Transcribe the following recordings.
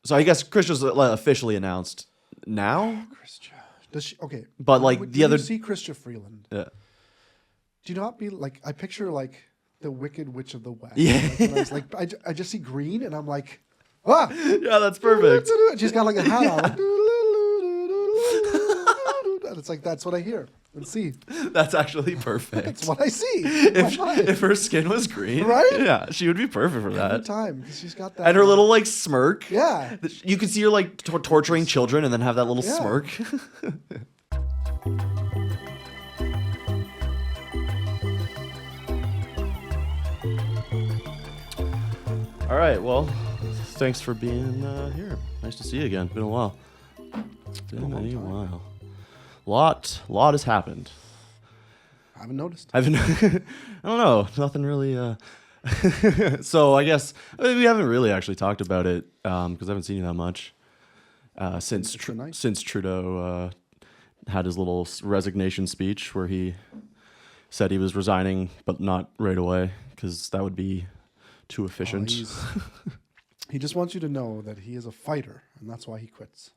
So I guess Christia's officially announced now. Christia. Does she? Okay. But like When the other. you see Christia Freeland. Yeah. Do you not be like? I picture like the Wicked Witch of the West. Yeah. Like, I just see green and I'm like, ah. Yeah, that's perfect. She's got like a hat on. Like, and it's like that's what I hear and see. That's actually perfect. That's what I see. If her skin was green, Right? Yeah, she would be perfect for Every that. time, 'cause she's got that. And her little like smirk. Yeah. You could see her like torturing children and then have that little Yeah. smirk. All right. Well, thanks for being here. Nice to see you again. Been a while. Been a while. Lot has happened. I haven't noticed. I don't know. Nothing really. So I guess we haven't really actually talked about it because I haven't seen you that much since Trudeau had his little resignation speech where he said he was resigning, but not right away because that would be too efficient. He just wants you to know that he is a fighter, and that's why he quits.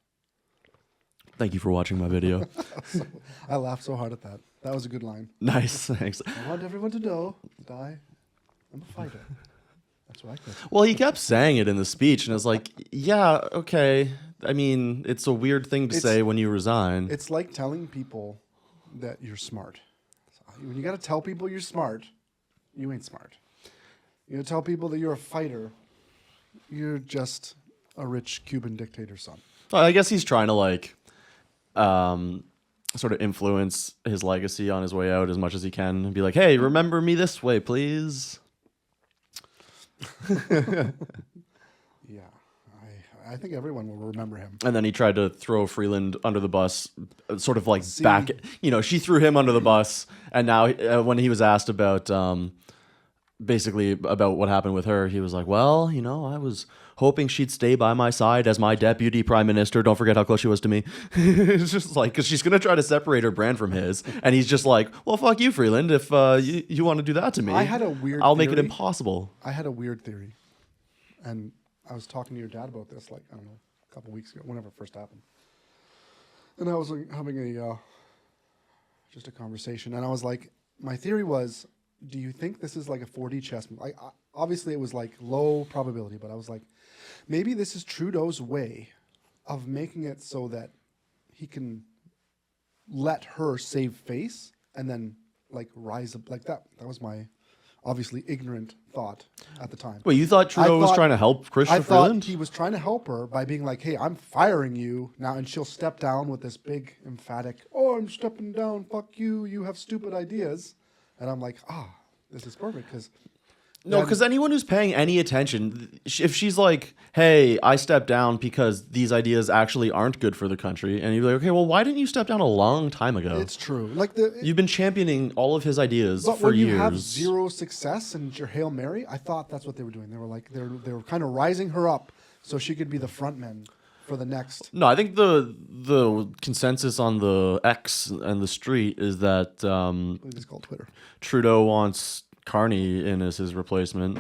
Thank you for watching my video. I laughed so hard at that. That was a good line. Nice, thanks. I want everyone to know that I'm a fighter. That's why I quit. Well, he kept saying it in the speech, and I was like, yeah, okay. I mean, it's a weird thing to say when you resign. It's like telling people that you're smart. When you got to tell people you're smart, you ain't smart. You tell people that you're a fighter, you're just a rich Cuban dictator's son. Well, I guess he's trying to like sort of influence his legacy on his way out as much as he can and be like, hey, remember me this way, please. Yeah, I think everyone will remember him. And then he tried to throw Freeland under the bus, sort of like back, she threw him under the bus. And now when he was asked about basically about what happened with her, he was like, well, I was hoping she'd stay by my side as my deputy prime minister. Don't forget how close she was to me. It's just like, because she's going to try to separate her brand from his. And he's just like, well, fuck you, Freeland. If you want to do that to me, I'll make it impossible. I had a weird theory. And I was talking to your dad about this, like, I don't know, a couple weeks ago, whenever it first happened. And I was like, having just a conversation. And I was like, my theory was, do you think this is like a 4D chess move? Obviously, it was like low probability, but I was like, maybe this is Trudeau's way of making it so that he can let her save face and then like rise up like that. That was my obviously ignorant thought at the time. Wait, you thought Trudeau was trying to help Christian Freeland? I thought he was trying to help her by being like, hey, I'm firing you now, and she'll step down with this big emphatic, oh, I'm stepping down, fuck you, you have stupid ideas. And I'm like, this is perfect because... No, because anyone who's paying any attention, if she's like, hey, I stepped down because these ideas actually aren't good for the country, and you're like, okay, well, why didn't you step down a long time ago? It's true. Like You've been championing all of his ideas for years. But when you have zero success and your Hail Mary, I thought that's what they were doing. They were like, they were kind of rising her up so she could be the front man for the next... No, I think the consensus on the X and the street is that it's called Twitter. Trudeau wants Carney in as his replacement.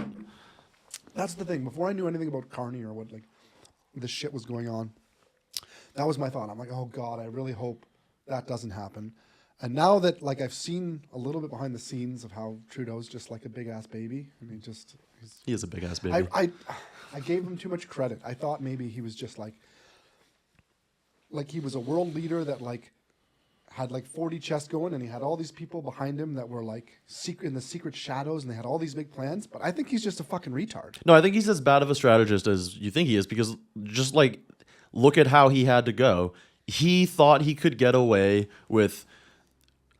That's the thing. Before I knew anything about Carney or what like this shit was going on, that was my thought. I'm like, oh God, I really hope that doesn't happen. And now that like I've seen a little bit behind the scenes of how Trudeau's just like a big ass baby. I mean, he is a big ass baby. I gave him too much credit. I thought maybe he was just like he was a world leader that like had like 40 chess going, and he had all these people behind him that were like in the secret shadows, and they had all these big plans. But I think he's just a fucking retard. No, I think he's as bad of a strategist as you think he is, because just like look at how he had to go. He thought he could get away with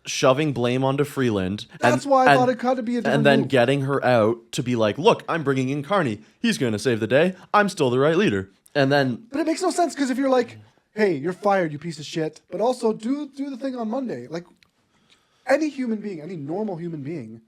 shoving blame onto Freeland. That's why I thought it had to be a different And then move. getting her out to be like, look, I'm bringing in Carney. He's going to save the day. I'm still the right leader. And then... But it makes no sense, because if you're like... hey, you're fired, you piece of shit. But also, do the thing on Monday. Like, any human being, any normal human being,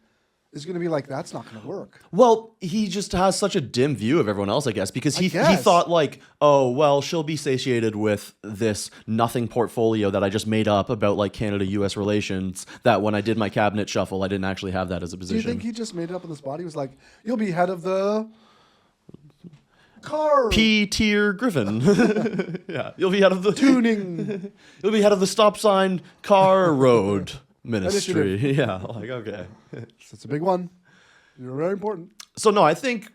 is going to be like, that's not going to work. Well, he just has such a dim view of everyone else, I guess, because he thought like, oh, well, she'll be satiated with this nothing portfolio that I just made up about like Canada-U.S. relations, that when I did my cabinet shuffle, I didn't actually have that as a position. Do you think he just made it up on the spot? He was like, you'll be head of the... car P tier Griffin. Yeah, you'll be head of the tuning. You'll be head of the stop sign car road ministry. Yeah, like okay. It's a big one. You're very important. So no, I think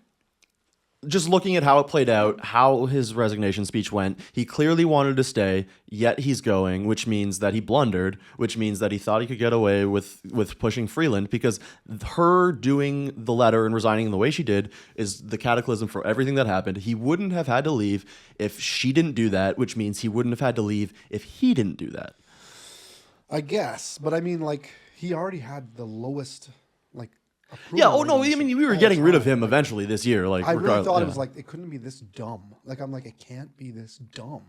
just looking at how it played out, how his resignation speech went, he clearly wanted to stay, yet he's going, which means that he blundered, which means that he thought he could get away with pushing Freeland, because her doing the letter and resigning the way she did is the cataclysm for everything that happened. He wouldn't have had to leave if she didn't do that, which means he wouldn't have had to leave if he didn't do that. I guess, but I mean, like, he already had the lowest, like, approval Yeah. Oh no. I ratings mean, we were all getting rid of time. him eventually this year. Like, I really regardless- thought yeah. it was like, it couldn't be this dumb. Like, I'm like, it can't be this dumb.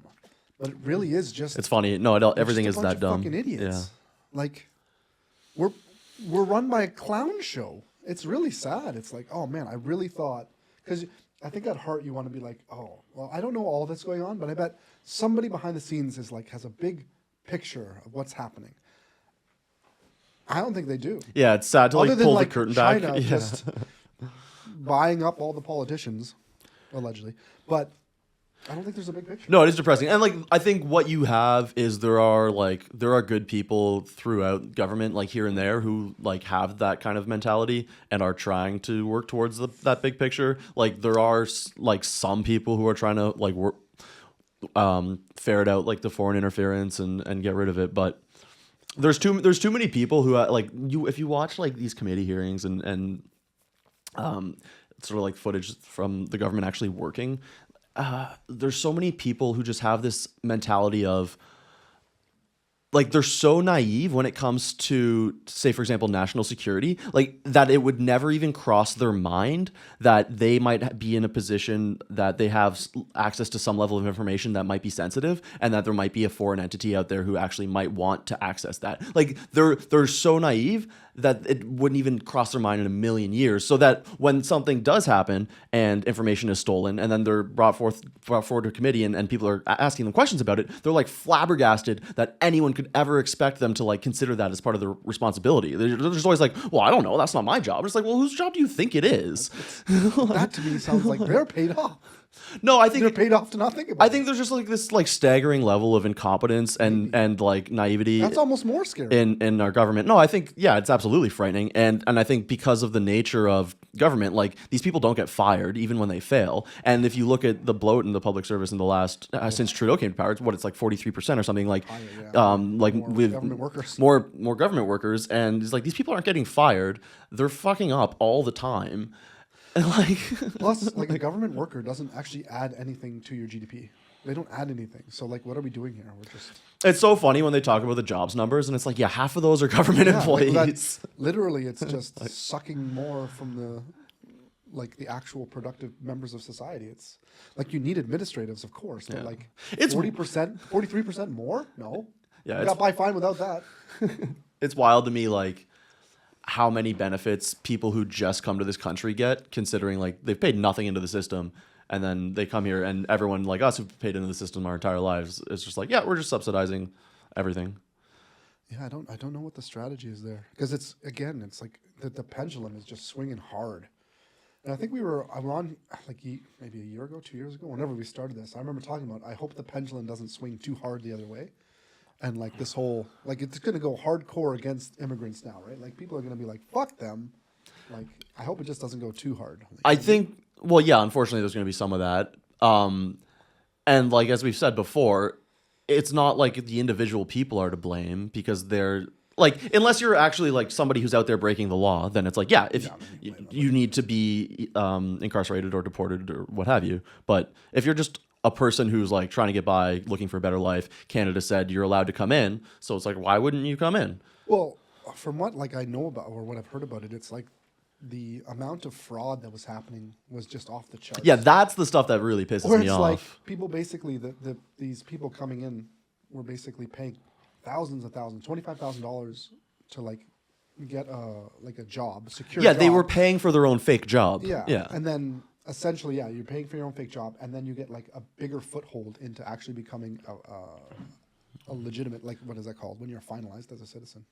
But it really is just. It's funny. No, everything just is a bunch that of dumb. Fucking idiots. Yeah. Like, we're run by a clown show. It's really sad. It's like, oh man, I really thought, because I think at heart you want to be like, oh, well, I don't know all that's going on, but I bet somebody behind the scenes is like has a big picture of what's happening. I don't think they do. Yeah, it's sad to Other like than pull like the curtain China back. Yeah. just buying up all the politicians, allegedly, but I don't think there's a big picture. No, it is depressing. And like I think what you have is there are good people throughout government, like here and there, who like have that kind of mentality and are trying to work towards that big picture. Like there are like some people who are trying to like work ferret out like the foreign interference and get rid of it, but there's too many people who like you if you watch like these committee hearings and sort of like footage from the government actually working, there's so many people who just have this mentality of like they're so naive when it comes to, say, for example, national security, like that it would never even cross their mind that they might be in a position that they have access to some level of information that might be sensitive, and that there might be a foreign entity out there who actually might want to access that. Like they're so naive that it wouldn't even cross their mind in a million years. So that when something does happen and information is stolen, and then they're brought forward to a committee and people are asking them questions about it, they're like flabbergasted that anyone could ever expect them to like consider that as part of their responsibility. They're just always like, well, I don't know, that's not my job. It's like, well, whose job do you think it is? That to me sounds like they're paid off. No, I think They're paid off to not think about I it. think there's just like this like staggering level of incompetence and like naivety. That's almost more scary. in our government. No, I think it's absolutely frightening, and I think because of the nature of government, like these people don't get fired even when they fail. And if you look at the bloat in the public service in the last since Trudeau came to power, it's like 43% or something, like like more with government workers. more government workers, and it's like these people aren't getting fired; they're fucking up all the time. And like Plus, like a government worker doesn't actually add anything to your GDP. They don't add anything. So, like, what are we doing here? We're just it's so funny when they talk about the jobs numbers, and it's like, yeah, half of those are government employees. Like literally, it's just sucking more from the actual productive members of society. It's like you need administratives, of course, but like It's- 40%, 43% more? No. Yeah, You got by fine without that. It's wild to me, like how many benefits people who just come to this country get, considering like they've paid nothing into the system, and then they come here, and everyone like us who've paid into the system our entire lives is just like, yeah, we're just subsidizing everything. Yeah, I don't know what the strategy is there, because it's like the pendulum is just swinging hard. And I think I'm on like maybe a year ago, 2 years ago, whenever we started this. I remember talking about I hope the pendulum doesn't swing too hard the other way. And like this whole, like it's going to go hardcore against immigrants now, right? Like people are going to be like, fuck them. Like I hope it just doesn't go too hard. I think, well, yeah, unfortunately, there's going to be some of that. And like as we've said before, it's not like the individual people are to blame, because they're like, unless you're actually like somebody who's out there breaking the law, then it's like, yeah, if you need to be incarcerated or deported or what have you. But if you're just a person who's like trying to get by, looking for a better life, Canada said you're allowed to come in. So it's like, why wouldn't you come in? Well, from what like I know about or what I've heard about it, it's like the amount of fraud that was happening was just off the charts. Yeah, that's the stuff that really pisses Or me it's off. like people basically these people coming in were basically paying thousands of thousands, $25,000 to like get a job, secure. Yeah, they job. were paying for their own fake job. Yeah, Yeah. and then essentially, yeah, you're paying for your own fake job, and then you get like a bigger foothold into actually becoming a legitimate, like what is that called when you're finalized as a citizen?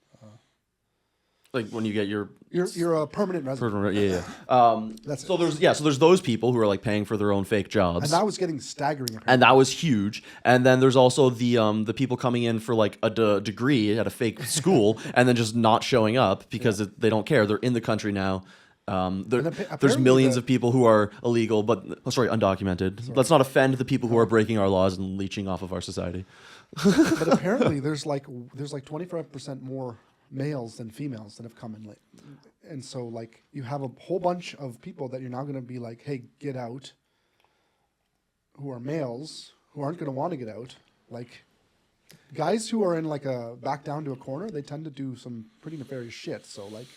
Like when you get your You're a permanent resident. That's so it. there's those people who are like paying for their own fake jobs, And that was getting staggering. Apparently. and that was huge. And then there's also the people coming in for like a degree at a fake school and then just not showing up because they don't care. They're in the country now. There's apparently millions of people who are illegal, but undocumented. Let's not offend the people who are breaking our laws and leeching off of our society. But apparently there's like 25% more males than females that have come in late. And so like you have a whole bunch of people that you're now going to be like, hey, get out, who are males, who aren't going to want to get out. Like guys who are in like a back down to a corner, they tend to do some pretty nefarious shit. So like,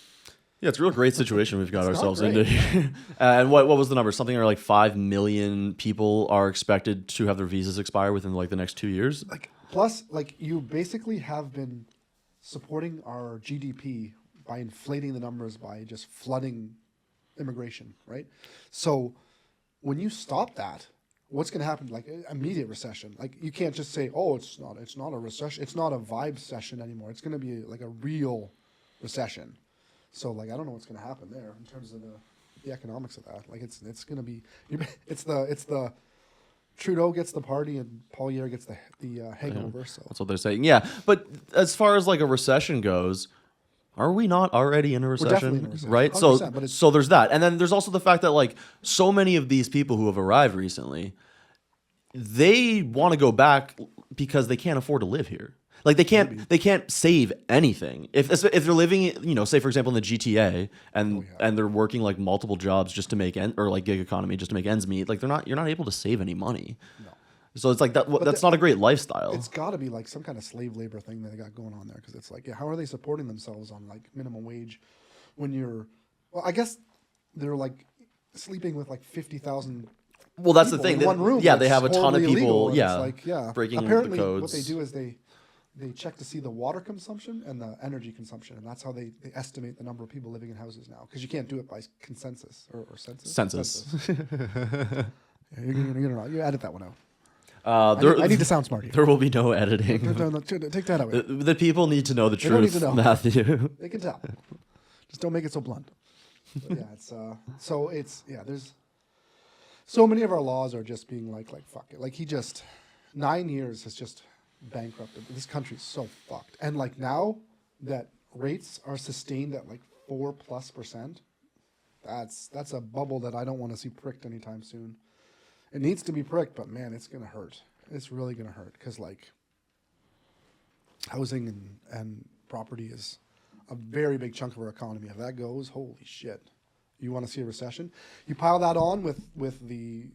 yeah, it's a real great situation we've got It's not ourselves great. into. And what was the number? Something like 5 million people are expected to have their visas expire within like the next 2 years. like plus like you basically have been supporting our GDP by inflating the numbers by just flooding immigration, right? So when you stop that, what's going to happen? Like immediate recession. Like you can't just say, "Oh, it's not a recession. It's not a vibe session anymore. It's going to be like a real recession." So like I don't know what's going to happen there in terms of the economics of that. Like it's going to be it's the Trudeau gets the party and Paul Yere gets the hangover. So That's what they're saying. Yeah, but as far as like a recession goes, are we not already in a recession? definitely in a recession, Right? So 100%, but it's- so there's that. And then there's also the fact that like so many of these people who have arrived recently, they want to go back because they can't afford to live here. Like they can't save anything. If they're living, say for example in the GTA and they're working like multiple jobs just to make or like gig economy just to make ends meet, like you're not able to save any money. no. So it's like that's not a great lifestyle. It's got to be like some kind of slave labor thing that they got going on there because it's like, yeah, how are they supporting themselves on like minimum wage when you're? Well, I guess they're like sleeping with like 50,000. Well, that's the people thing. in one room. Yeah, they that's have a ton of horribly people. illegal, and Yeah, it's like, yeah. breaking Apparently, the codes. what they do is they check to see the water consumption and the energy consumption, and that's how they estimate the number of people living in houses now because you can't do it by consensus or census. Census. Yeah, you edit that one out. There, I need to sound smart here. There will be no editing. Take that away. The people need to know the don't need truth, to know. Matthew. They can tell. Just don't make it so blunt. But yeah, there's so many of our laws are just being like fuck it. Like 9 years has just bankrupted. This country's so fucked. And like now that rates are sustained at like 4+%, that's a bubble that I don't want to see pricked anytime soon. It needs to be pricked, but man, it's gonna hurt. It's really gonna hurt because like housing and property is a very big chunk of our economy. If that goes, holy shit! You want to see a recession? You pile that on with the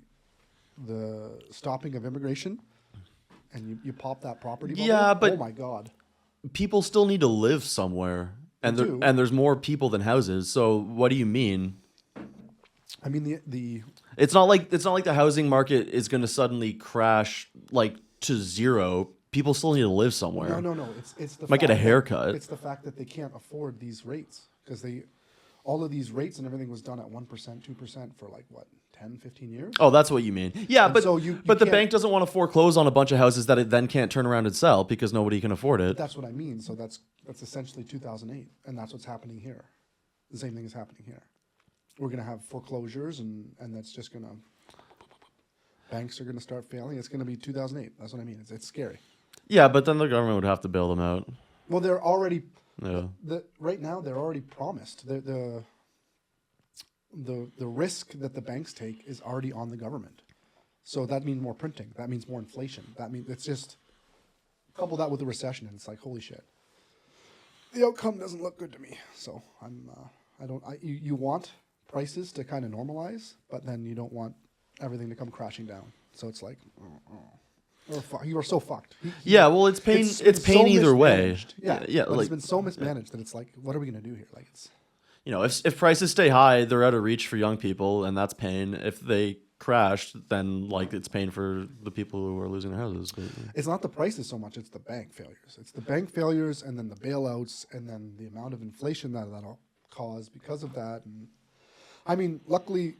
stopping of immigration, and you pop that property bubble. Yeah, but- oh my god, People still need to live somewhere, and They do. there's more people than houses. So what do you mean? I mean the It's not like the housing market is going to suddenly crash like to zero. People still need to live somewhere. no. It's the Might get a fact that- haircut. It's the fact that they can't afford these rates because all of these rates and everything was done at 1%, 2% for like what 10, 15 years. Oh, that's what you mean. Yeah, And but so you but the can't- bank doesn't want to foreclose on a bunch of houses that it then can't turn around and sell because nobody can afford it. That's what I mean. So that's essentially 2008, and that's what's happening here. The same thing is happening here. We're going to have foreclosures, and that's just going to banks are going to start failing. It's going to be 2008. That's what I mean. It's scary. Yeah, but then the government would have to bail them out. Well, they're already Yeah. right now. They're already promised. The risk that the banks take is already on the government. So that means more printing. That means more inflation. That means it's just couple that with the recession, and it's like holy shit. The outcome doesn't look good to me. So you want prices to kind of normalize, but then you don't want everything to come crashing down. So it's like, you are so fucked. Yeah, well, it's pain. It's pain so either way. mismanaged. Yeah, yeah. But Like it's been so mismanaged that it's like, what are we gonna do here? Like it's. if prices stay high, they're out of reach for young people, and that's pain. If they crash, then like it's pain for the people who are losing their houses. But, It's not the prices so much; it's the bank failures. It's the bank failures, and then the bailouts, and then the amount of inflation that'll cause because of that. And I mean, luckily,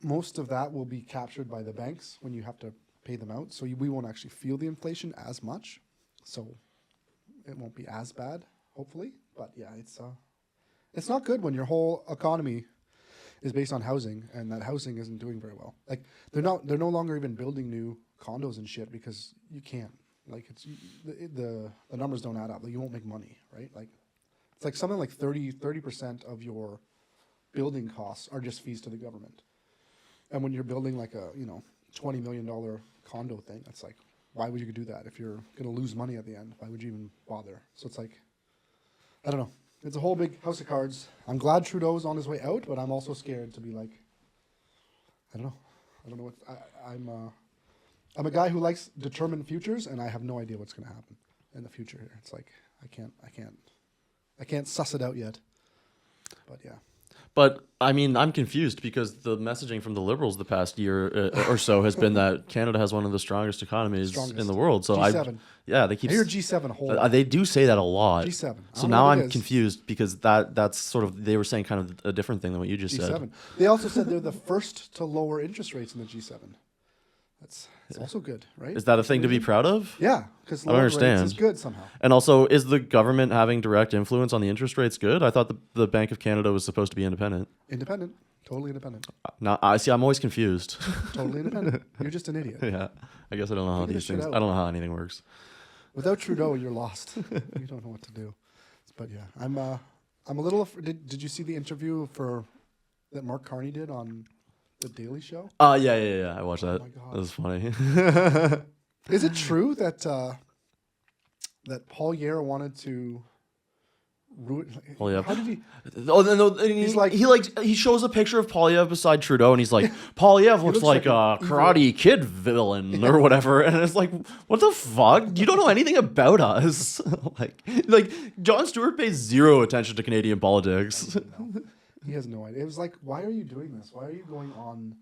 most of that will be captured by the banks when you have to pay them out, so we won't actually feel the inflation as much. So it won't be as bad, hopefully. But yeah, It's not good when your whole economy is based on housing, and that housing isn't doing very well. Like they're no longer even building new condos and shit because you can't. Like the numbers don't add up. Like you won't make money, right? Like it's like something like 30% of your building costs are just fees to the government. And when you're building like a $20 million condo thing, it's like, why would you do that if you're gonna lose money at the end? Why would you even bother? So it's like, I don't know. It's a whole big house of cards. I'm glad Trudeau's on his way out, but I'm also scared to be like, I don't know. I don't know what I'm a guy who likes determined futures, and I have no idea what's going to happen in the future here. It's like I can't suss it out yet. But yeah. But I mean, I'm confused because the messaging from the Liberals the past year or so has been that Canada has one of the strongest economies in the world. So G7. they keep. I hear G7 a whole lot. They do say that a lot. G7. So now I'm confused because that's sort of they were saying kind of a different thing than what you just G7. said. They also said they're the first to lower interest rates in the G7. It's also good, right? Is that a thing to be proud of? Yeah, because I don't understand. Rates is good somehow. And also, is the government having direct influence on the interest rates good? I thought the Bank of Canada was supposed to be independent. Independent, totally independent. Now I see. I'm always confused. Totally independent. You're just an idiot. Yeah, I guess I don't know how these things. I don't know how anything works. Without Trudeau, you're lost. You don't know what to do. But yeah, I'm a little. Did you see the interview that Mark Carney did on The Daily Show? Yeah. I watched that. Oh my God. That was funny. Is it true that Paul Yere wanted to ruin? Polyev. How did he? Oh no! He's like he shows a picture of Polyev beside Trudeau, and he's like, Polyev looks like a Karate Kid villain or whatever, and it's like, what the fuck? You don't know anything about us. like Jon Stewart pays zero attention to Canadian politics. No, he has no idea. It was like, why are you doing this? Why are you going on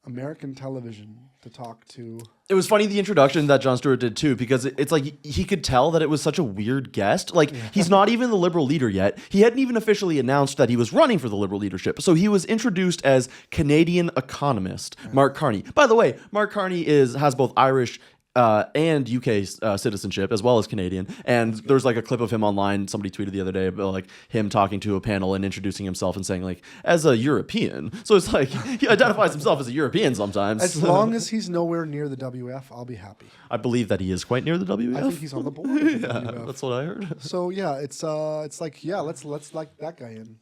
American television to talk to? It was funny the introduction that Jon Stewart did too, because it's like he could tell that it was such a weird guest. Like he's not even the Liberal leader yet. He hadn't even officially announced that he was running for the Liberal leadership. So he was introduced as Canadian economist Mark Carney. By the way, Mark Carney has both Irish and UK citizenship as well as Canadian. And there's like a clip of him online. Somebody tweeted the other day about like him talking to a panel and introducing himself and saying like, as a European. So it's like he identifies himself as a European sometimes. As long as he's nowhere near the WF, I'll be happy. I believe that he is quite near the WF. I think he's on the board. Of the WF. That's what I heard. So yeah, it's like, yeah, let's like that guy in.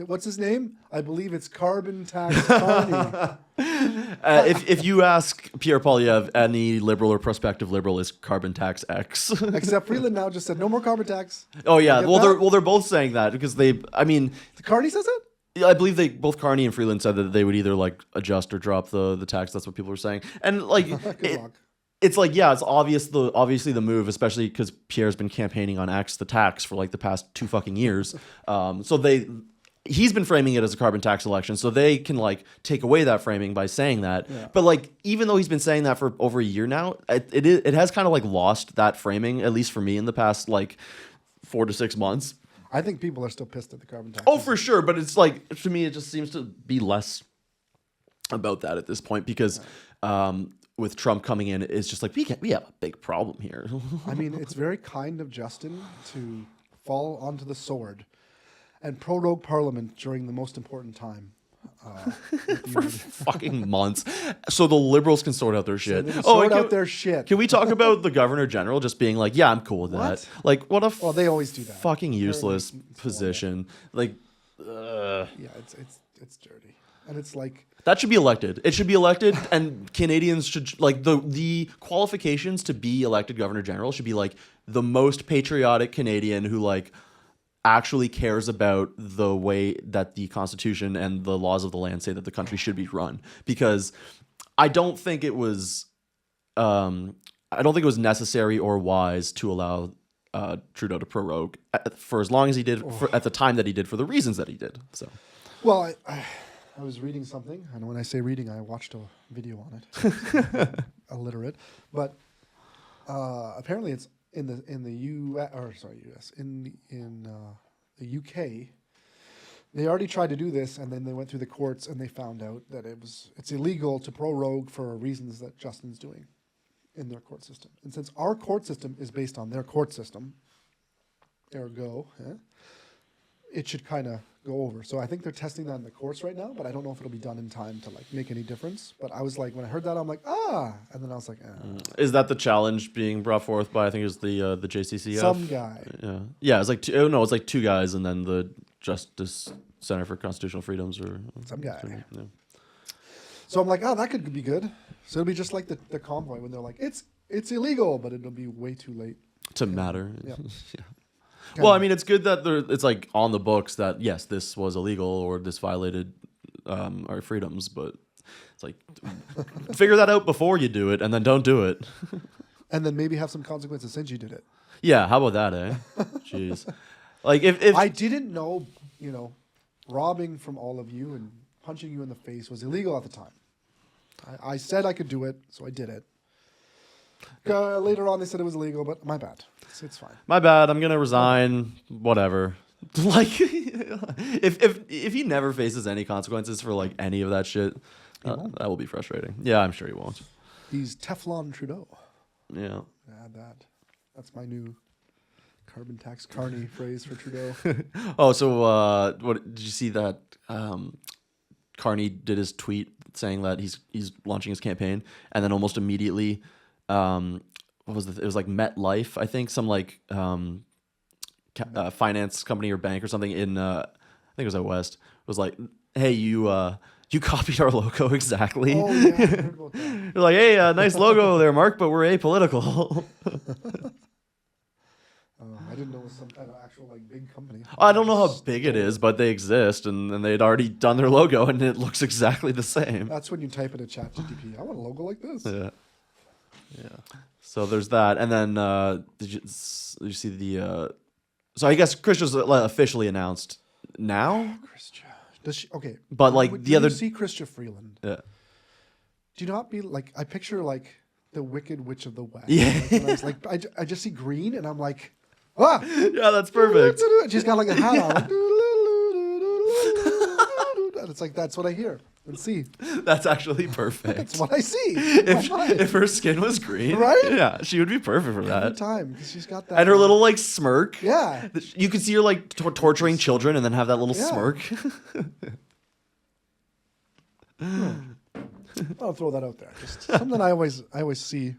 What's his name? I believe it's Carbon Tax Carney. If you ask Pierre Poilievre, any liberal or prospective liberal is Carbon Tax X. Except Freeland now just said no more carbon tax. Oh yeah, they're both saying that because Carney says it? I believe both Carney and Freeland said that they would either like adjust or drop the tax. That's what people were saying, and like it's like, yeah, it's obviously the move, especially because Pierre's been campaigning on X the tax for like the past 2 fucking years. He's been framing it as a carbon tax election, so they can like take away that framing by saying that. Yeah. But like, even though he's been saying that for over a year now, it has kind of like lost that framing, at least for me, in the past like 4 to 6 months. I think people are still pissed at the carbon tax. Oh, for sure, but it's like, to me, it just seems to be less about that at this point because with Trump coming in, it's just like we have a big problem here. I mean, it's very kind of Justin to fall onto the sword and prorogue Parliament during the most important time. For fucking months. So the Liberals can sort out their shit. Their shit. Can we talk about the Governor General just being like, yeah, I'm cool with that? Like, what a they always do that. Fucking useless position. Like, yeah, it's dirty. And it's like... That should be elected. It should be elected, and Canadians should, like, the qualifications to be elected Governor General should be, like, the most patriotic Canadian who, like, actually cares about the way that the Constitution and the laws of the land say that the country should be run. Because I don't think it was necessary or wise to allow Trudeau to prorogue for as long as he did at the time that he did for the reasons that he did. So, well, I was reading something, and when I say reading, I watched a video on it. Illiterate, but apparently it's in the UK, they already tried to do this, and then they went through the courts and they found out that it's illegal to prorogue for reasons that Justin's doing in their court system. And since our court system is based on their court system, ergo, it should kind of go over. So I think they're testing that in the courts right now, but I don't know if it'll be done in time to like make any difference. But I was like, when I heard that, I'm like, and then I was like, Is that the challenge being brought forth by, I think it was the JCCF? some guy. Yeah, it's like it's like two guys and then the Justice Center for Constitutional Freedoms or Some guy. Yeah. So I'm like, that could be good. So it'll be just like the convoy when they're like, it's illegal, but it'll be way too late. To matter. Yeah. Yeah. Well, I mean, it's good that it's like on the books that yes, this was illegal or this violated our freedoms, but it's like figure that out before you do it, and then don't do it. And then maybe have some consequences since you did it. Yeah, how about that, eh? Jeez, like if I didn't know, robbing from all of you and punching you in the face was illegal at the time. I said I could do it, so I did it. Later on, they said it was illegal, but my bad. It's fine. my bad, I'm gonna resign. Whatever. Like if he never faces any consequences for like any of that shit, that will be frustrating. Yeah, I'm sure he won't. He's Teflon Trudeau. Yeah. Add that. That's my new carbon tax carny phrase for Trudeau. Oh, so what did you see that Carney did his tweet saying that he's launching his campaign, and then almost immediately, what was it was like MetLife, I think, some like finance company or bank or something in I think it was out west, was like, hey, you copied our logo exactly. Oh yeah, I heard about that. You're like, hey, nice logo there, Mark, but we're apolitical. I didn't know it was some kind of actual like big company. I don't know how big it is, but they exist, and they'd already done their logo, and it looks exactly the same. That's when you type in a chat GTP. I want a logo like this. Yeah. So there's that, and then did you see the? So I guess Christia's officially announced now. Christia. Does she? Okay. But like When the other, you see Christia Freeland. yeah. Do you not be like? I picture like the Wicked Witch of the West. Yeah. Like, when I was like, I just see green, and I'm like, ah. Yeah, that's perfect. She's got like a hat on. Like, and it's like that's what I hear and see. That's actually perfect. That's what I see. If her skin was green, Right? Yeah, she would be perfect for Every that. time, because she's got that. And her little like smirk. Yeah. You could see her like torturing children, and then have that little Yeah. smirk. I'll throw that out there. Just something I always see.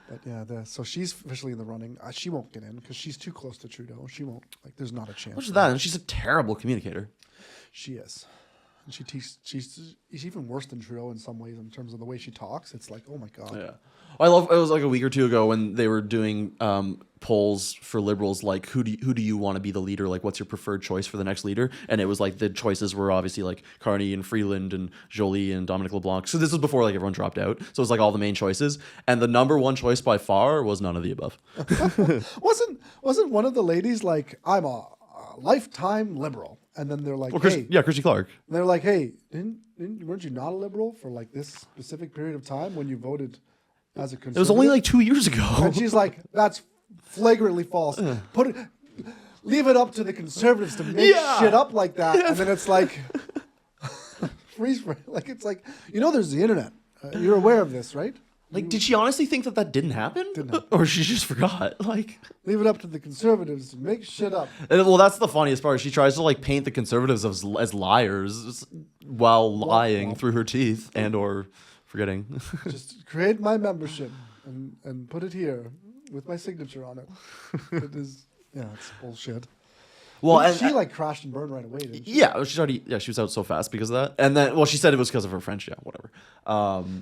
But yeah, so she's officially in the running. She won't get in because she's too close to Trudeau. She won't. Like, there's not a chance. What's that? And she's a terrible communicator. She is. And she's even worse than Trudeau in some ways in terms of the way she talks. It's like, oh my God. Yeah. I love. It was like a week or two ago when they were doing polls for Liberals, like who do you want to be the leader? Like, what's your preferred choice for the next leader? And it was like the choices were obviously like Carney and Freeland and Joly and Dominic LeBlanc. So this was before like everyone dropped out. So it was like all the main choices, and the number one choice by far was none of the above. Wasn't one of the ladies like, I'm a lifetime liberal? And then they're like, Well, hey. Christy Clark. And they're like, hey, weren't you not a liberal for like this specific period of time when you voted as a conservative? It was only like 2 years ago. And she's like, that's flagrantly false. Leave it up to the conservatives to make shit up like that. And then it's like, freeze frame. Like, it's like, there's the internet. You're aware of this, right? Like, did she honestly think that didn't happen? Didn't happen. Or she just forgot? Like, leave it up to the conservatives to make shit up. And, well, that's the funniest part. She tries to like paint the conservatives as liars while lying through her teeth and or forgetting. Just create my membership and put it here with my signature on it. It is, it's bullshit. Well, and she like crashed and burned right away, didn't she? Yeah, she was out so fast because of that. And then, she said it was because of her French. Yeah, whatever.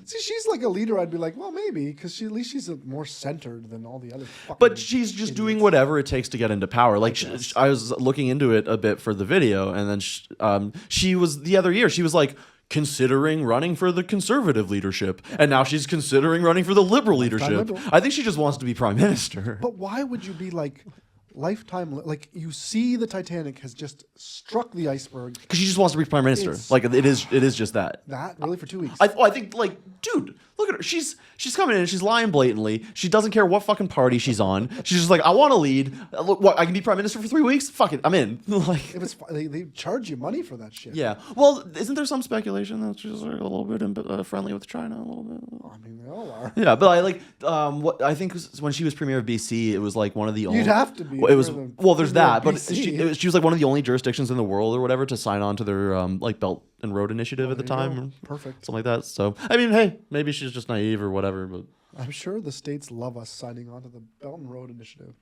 See, she's like a leader. I'd be like, well, maybe, because at least she's more centered than all the other fucking But she's just doing whatever it takes to get into power. Like, I was looking into it a bit for the video, and then she was, the other year, she was like, considering running for the conservative leadership, and now she's considering running for the liberal leadership. Liberal. I think she just wants to be prime minister. But why would you be like lifetime? Like, you see the Titanic has just struck the iceberg. Because she just wants to be prime minister. Like, it is just that. That really for 2 weeks. I think, like, dude, Look at her. She's coming in and she's lying blatantly. She doesn't care what fucking party she's on. She's just like, I want to lead. Look, what? I can be prime minister for 3 weeks. Fuck it, I'm in. Like, If it's they charge you money for that shit. yeah. Well, isn't there some speculation that she's like a little bit friendly with China? A little bit. I mean, they all are. Yeah, but I like what I think when she was premier of BC, it was like one of the only. You'd have to be. Well, it was if you're the well. There's premier that, of but BC. she was like one of the only jurisdictions in the world or whatever to sign on to their like Belt and Road Initiative at the There you time, go. Perfect. something like that. So I mean, hey, maybe she's just naive or whatever. But I'm sure the states love us signing on to the Belt and Road Initiative.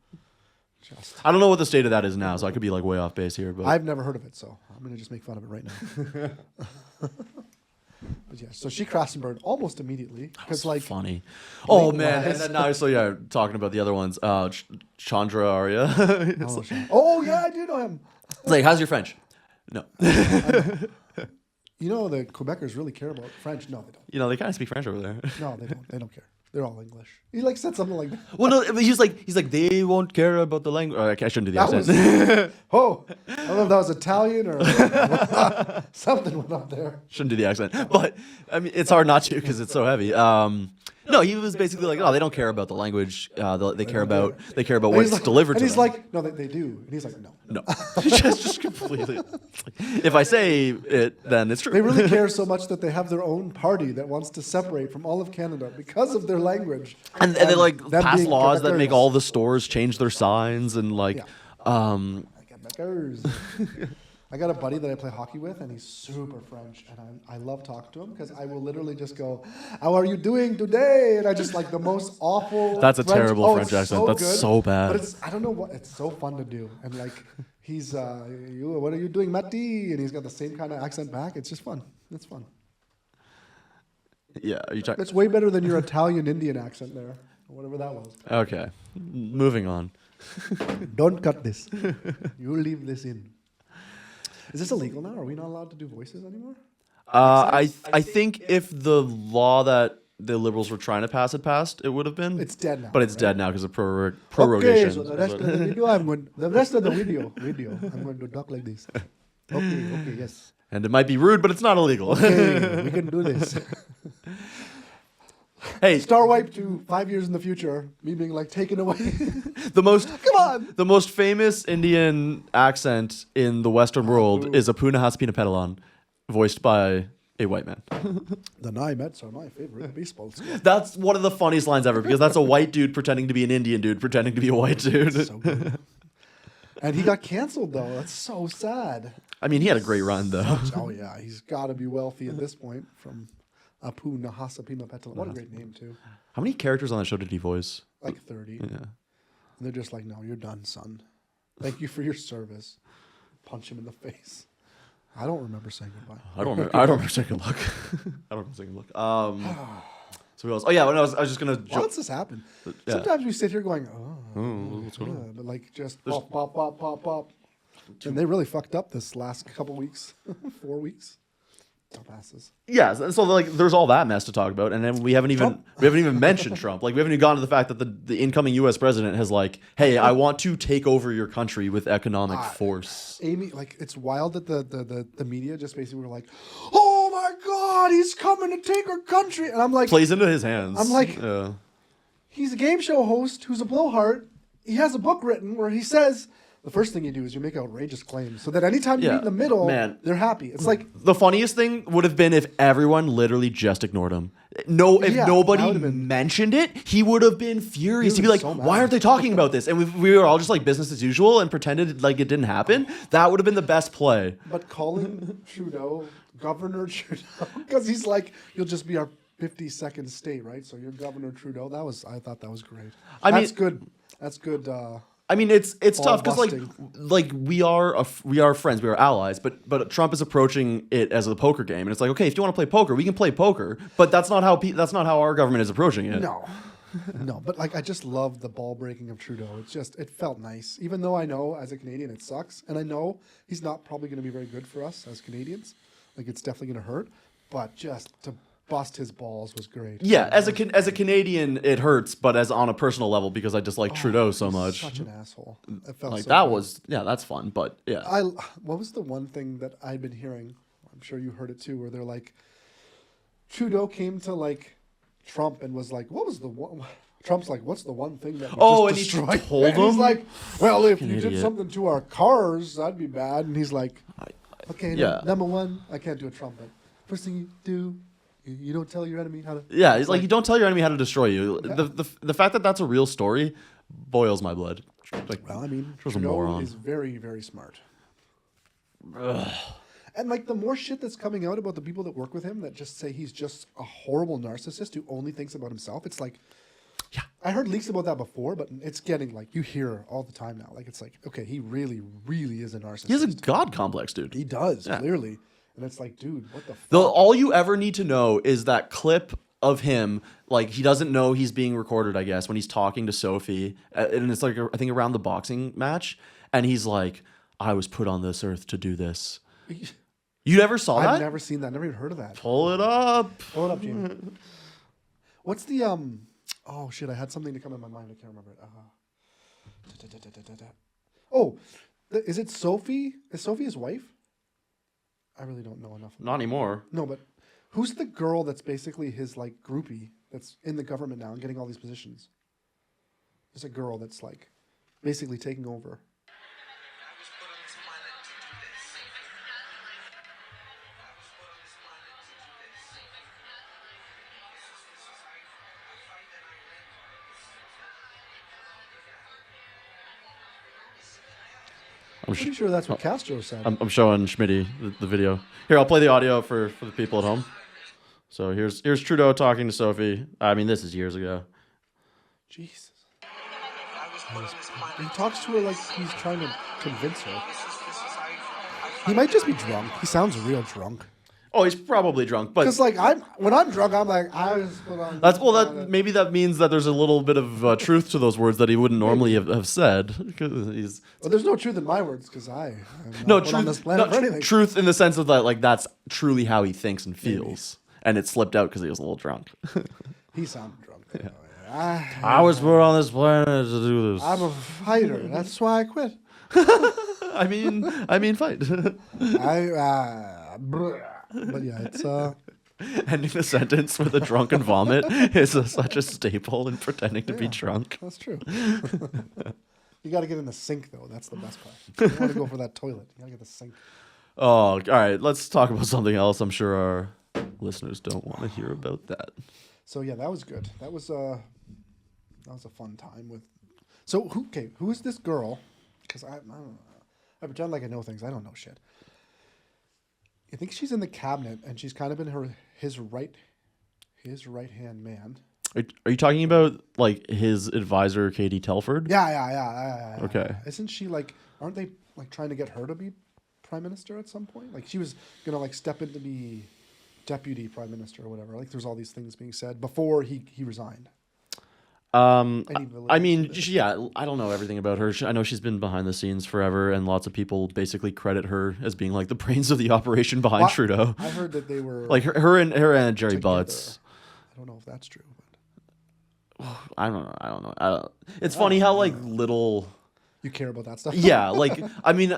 Just, I don't know what the state of that is now, so I could be like way off base here. But I've never heard of it, so I'm gonna just make fun of it right now. But yeah, so she crashed and burned almost immediately because like funny. Oh man, and Lengthwise. then now so yeah, talking about the other ones. Chandra Arya. It's oh yeah, I do know him. like, how's your French? No. You know the Quebecers really care about French. No, they don't. You know, they kind of speak French over there. No, they don't. They don't care. They're all English. He like said something like that. Well, no, but he's like they won't care about the language. I shouldn't do the That accent. Oh, I don't know if that was Italian or something went up there. Shouldn't do the accent, but I mean, it's hard not to because it's so heavy. No, he was basically like, oh, they don't care about the language. They care about And what's he's like, delivered and to he's them. like, no, they do. And he's like, no. No, just completely. If I say it, then it's true. They really care so much that they have their own party that wants to separate from all of Canada because of their language. and they like them pass being laws that make Quebecers. all the stores change their signs and like, Quebecers. I got a buddy that I play hockey with, and he's super French, and I love talking to him because I will literally just go, "How are you doing today?" And I just like the most awful. That's a terrible French it's accent. so That's good, so bad. But I don't know what it's so fun to do, and like he's what are you doing, Matti? And he's got the same kind of accent back. It's just fun. It's fun. yeah, are you talking? It's way better than your Italian Indian accent there, or whatever that was. Okay, moving on. Don't cut this. You leave this in. Is this illegal now? Are we not allowed to do voices anymore? I think if the law that the Liberals were trying to pass had passed, it would have been. It's dead now. But it's right? dead now because of prorogation. Okay, so the rest of the video, I'm going to talk like this. Okay, yes. And it might be rude, but it's not illegal. Okay, we can do this. Hey, Star wipe to 5 years in the future, me being like taken away. the most Come on. the most famous Indian accent in the Western world is Apuna Haspina Pedalan, voiced by a white man. The Nye Mets are my favorite baseball team. That's one of the funniest lines ever because that's a white dude pretending to be an Indian dude pretending to be a white dude. So good. And he got canceled though. That's so sad. I mean, he had a great run though. Oh yeah, he's got to be wealthy at this point from Apu Nahasa Pima Petala. What a great name too. How many characters on that show did he voice? Like 30. Yeah. And they're just like, no, you're done, son. Thank you for your service. Punch him in the face. I don't remember saying goodbye. I don't remember taking a look. I don't remember taking a look. So who else? Oh yeah, when I was just gonna. What's this happen? Yeah. Sometimes we sit here going, What's going on? but like just pop, pop, pop, pop, pop. And they really fucked up this last couple weeks, 4 weeks. Dumbasses. Yeah, so like there's all that mess to talk about, and then we haven't even mentioned Trump. Like we haven't even gone to the fact that the incoming U.S. president has like, hey, I want to take over your country with economic force. Amy, like it's wild that the media just basically were like, oh my God, he's coming to take our country, and I'm like, Plays into his hands. I'm like- Yeah. he's a game show host who's a blowhard. He has a book written where he says the first thing you do is you make outrageous claims so that anytime you Yeah, meet in the middle, man. they're happy. It's like, The funniest thing would have been if everyone literally just ignored him. No, if Yeah, nobody that would have been- mentioned it, he would have been furious. He He'd would be have like, been so "Why mad." aren't they talking about this?" And we were all just like business as usual and pretended like it didn't happen. That would have been the best play. but calling Trudeau Governor Trudeau because he's like, you'll just be our 52nd state, right? So you're Governor Trudeau. I thought that was great. That's good. That's good. I mean, it's Ball tough because busting. like we are friends, we are allies, but Trump is approaching it as a poker game, and it's like, okay, if you want to play poker, we can play poker, but that's not how our government is approaching it. No. No, but like I just love the ball breaking of Trudeau. It felt nice. Even though I know as a Canadian it sucks. And I know he's not probably going to be very good for us as Canadians. Like it's definitely going to hurt. But just to bust his balls was great. Yeah, as a Canadian, it hurts, but as on a personal level because I just like Trudeau so He's much. Such an asshole. It felt Like so that good. was that's fun, but yeah. What was the one thing that I'd been hearing? I'm sure you heard it too, where they're like, Trudeau came to like Trump and was like, "What was the one?" Trump's like, "What's the one thing that we Oh, just and he destroyed?" told And he's him? like, "Well, if you idiot. did something to our cars, that'd be bad." And he's like, "Okay, yeah. number one, I can't do a Trump, but first thing you do, you don't tell your enemy how to." Yeah, he's like, you don't tell your enemy how to destroy you. Yeah. The fact that that's a real story boils my blood. Like, Well, I mean, was a Trudeau moron. is very, very smart. And like the more shit that's coming out about the people that work with him that just say he's just a horrible narcissist who only thinks about himself, it's like, Yeah. I heard leaks about that before, but it's getting like you hear all the time now. Like it's like, okay, he really, really is a narcissist. He has a god complex, dude. He does Yeah. clearly, and it's like, dude, what the fuck? All you ever need to know is that clip of him, like he doesn't know he's being recorded, I guess, when he's talking to Sophie, and it's like I think around the boxing match, and he's like, "I was put on this earth to do this." You never saw that? I've never seen that. Never even heard of that. Pull it up. Pull it up, Jamie. What's the Oh shit! I had something to come in my mind. I can't remember it. Oh, is it Sophie? Is Sophie his wife? I really don't know enough. Not anymore. No, but who's the girl that's basically his like groupie that's in the government now and getting all these positions? There's a girl that's like basically taking over. I'm pretty sure that's what Castro said. I'm showing Schmitty the video. Here, I'll play the audio for the people at home. So here's Trudeau talking to Sophie. I mean, this is years ago. Jesus. He talks to her like he's trying to convince her. He might just be drunk. He sounds real drunk. Oh, he's probably drunk, but Because like when I'm drunk, I'm like, I was put on. maybe that means that there's a little bit of truth to those words that he wouldn't normally have said. Because he's Well, there's no truth in my words because I am not no put on this truth, planet for anything. truth in the sense of that, like that's truly how he thinks and feels, and it slipped out because he was a little drunk. He sounded drunk. Yeah. I was put on this planet to do this. I'm a fighter. That's why I quit. I mean, fight. But yeah, it's Ending the sentence with a drunken vomit is such a staple in pretending to be drunk. that's true. You got to get in the sink though. That's the best part. You want to go for that toilet. You got to get the sink. Oh, all right. Let's talk about something else. I'm sure our listeners don't want to hear about that. So yeah, that was good. That was a fun time with. So who is this girl? Because I don't know. I pretend like I know things. I don't know shit. I think she's in the cabinet, and she's kind of been his right hand man. Are you talking about like his advisor, Katie Telford? Yeah. Okay. Isn't she like? Aren't they like trying to get her to be prime minister at some point? Like she was gonna like step in to be deputy prime minister or whatever. Like there's all these things being said before he resigned. I mean, yeah, I don't know everything about her. I know she's been behind the scenes forever, and lots of people basically credit her as being like the brains of the operation behind Trudeau. I heard that they were Like her and Jerry together. Butts. I don't know if that's true. But I don't know. It's funny how like little. you care about that stuff? Yeah, like I mean,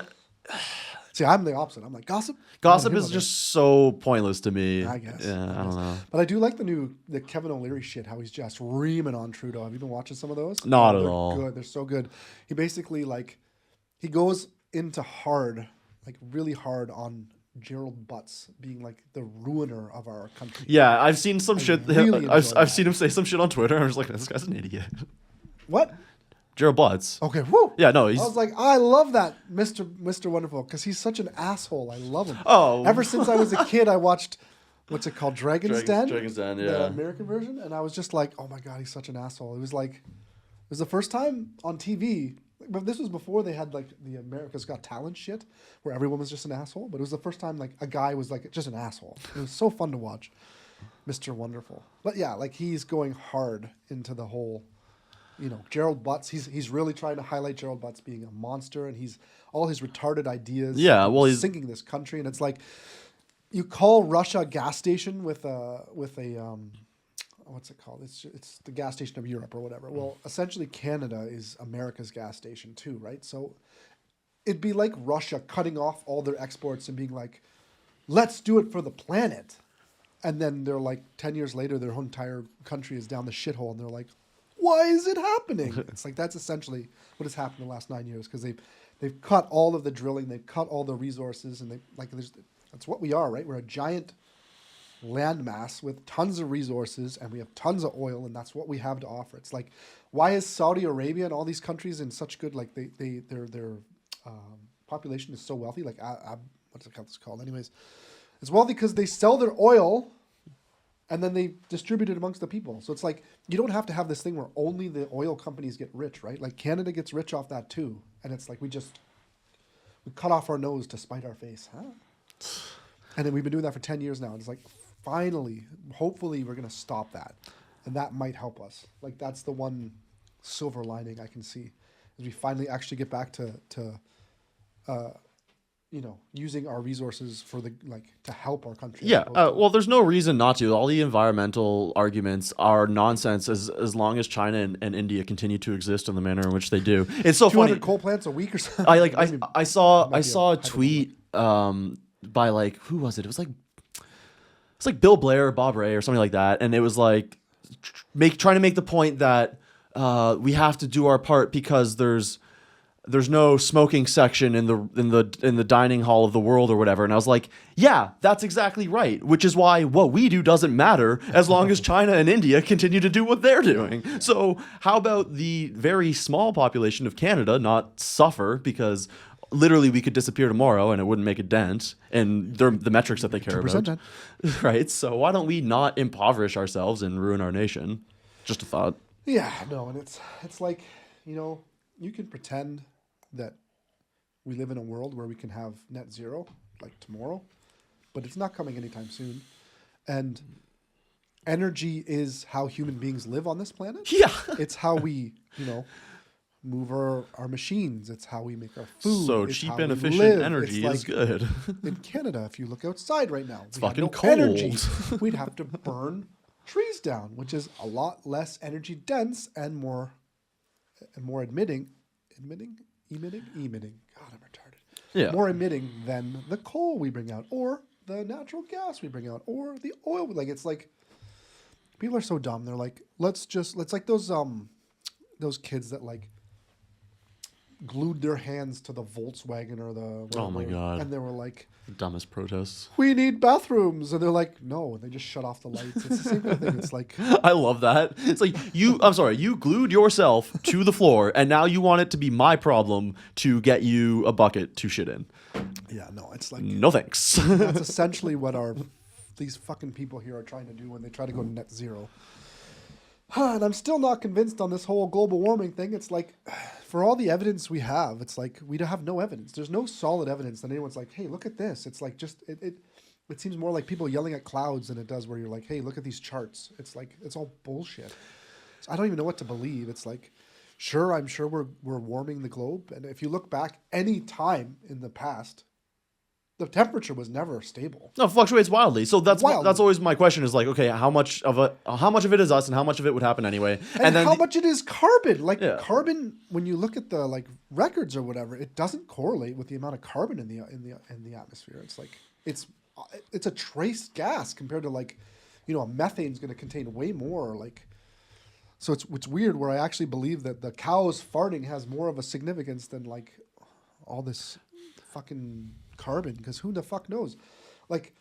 See, I'm the opposite. I'm like gossip. gossip is just so pointless to me. I guess. Yeah, I don't know. But I do like the Kevin O'Leary shit. How he's just reaming on Trudeau. Have you been watching some of those? Not at They're all. Good. They're so good. He basically he goes into really hard on Gerald Butts being like the ruiner of our country. Yeah, I've seen some shit. really I've enjoy that. seen him say some shit on Twitter. I'm just like, this guy's an idiot. What? Gerald Butts. Okay. Woo. Yeah, no, I was like, I love that Mr. Wonderful because he's such an asshole. I love him. Oh. Ever since I was a kid, I watched what's it called, Dragon's Den? Dragon's Den, The yeah. American version, and I was just like, oh my god, he's such an asshole. It was the first time on TV, but this was before they had like the America's Got Talent shit, where everyone was just an asshole. But it was the first time like a guy was like just an asshole. It was so fun to watch, Mr. Wonderful. But yeah, like he's going hard into the whole. Gerald Butts. He's really trying to highlight Gerald Butts being a monster, and he's all his retarded ideas. Yeah, well, he's sinking this country, and it's like you call Russia a gas station with a what's it called? It's the gas station of Europe or whatever. Well, essentially Canada is America's gas station too, right? So it'd be like Russia cutting off all their exports and being like, let's do it for the planet. And then they're like 10 years later, their whole entire country is down the shithole, and they're like, why is it happening? It's like that's essentially what has happened in the last 9 years, because they've cut all of the drilling, they've cut all the resources, and that's what we are, right? We're a giant landmass with tons of resources, and we have tons of oil, and that's what we have to offer. It's like, why is Saudi Arabia and all these countries in such good, like their population is so wealthy? Like what's it called? Anyways, it's wealthy because they sell their oil and then they distribute it amongst the people. So it's like, you don't have to have this thing where only the oil companies get rich, right? Like Canada gets rich off that too. And it's like, we cut off our nose to spite our face. Huh? And then we've been doing that for 10 years now. And it's like, finally, hopefully we're going to stop that. And that might help us. Like, that's the one silver lining I can see, is we finally actually get back to using our resources for to help our country. Yeah. Well, there's no reason not to. All the environmental arguments are nonsense as long as China and India continue to exist in the manner in which they do. It's so 200 funny. coal plants a week or something. I saw a tweet by like, who was it? It's like Bill Blair or Bob Ray or something like that, and it was like trying to make the point that we have to do our part because there's no smoking section in the dining hall of the world or whatever. And I was like, yeah, that's exactly right. Which is why what we do doesn't matter as long as China and India continue to do what they're doing. So how about the very small population of Canada not suffer, because literally we could disappear tomorrow and it wouldn't make a dent in the metrics that they care about. Dent. Right. So why don't we not impoverish ourselves and ruin our nation? Just a thought. Yeah, no, and it's like, you can pretend that we live in a world where we can have net zero like tomorrow, but it's not coming anytime soon. And energy is how human beings live on this planet. Yeah. It's how we, move our machines. It's how we make our food. So it's cheap how and we efficient live. energy It's is good. In Canada, if you look outside right now, It's we have fucking no cold. energy. We'd have to burn trees down, which is a lot less energy dense and more emitting. God, I'm retarded. Yeah. More emitting than the coal we bring out, or the natural gas we bring out, or the oil. Like, it's like, people are so dumb. They're like, let's like those kids that like glued their hands to the Volkswagen or the whatever, Oh my God. and they were like, Dumbest protests. we need bathrooms, and they're like, no, and they just shut off the lights. It's the same kind of thing. It's like, I love that. It's like you glued yourself to the floor and now you want it to be my problem to get you a bucket to shit in. yeah, no, it's like, No thanks. that's essentially what these fucking people here are trying to do when they try to go net zero. And I'm still not convinced on this whole global warming thing. It's like, for all the evidence we have, it's like we have no evidence. There's no solid evidence that anyone's like, hey, look at this. It's like just it seems more like people yelling at clouds than it does where you're like, hey, look at these charts. It's like, it's all bullshit. So I don't even know what to believe. It's like, sure, I'm sure we're warming the globe, and if you look back any time in the past, the temperature was never stable. No, it fluctuates wildly. So that's Wildly. always my question is like, okay, how much of it is us and how much of it would happen anyway? And then how much it is carbon. Like, Yeah. carbon, when you look at the like records or whatever, it doesn't correlate with the amount of carbon in the atmosphere. It's like it's a trace gas compared to like, a methane's going to contain way more. Like, so it's weird where I actually believe that the cows farting has more of a significance than like all this fucking carbon, because who the fuck knows? Like,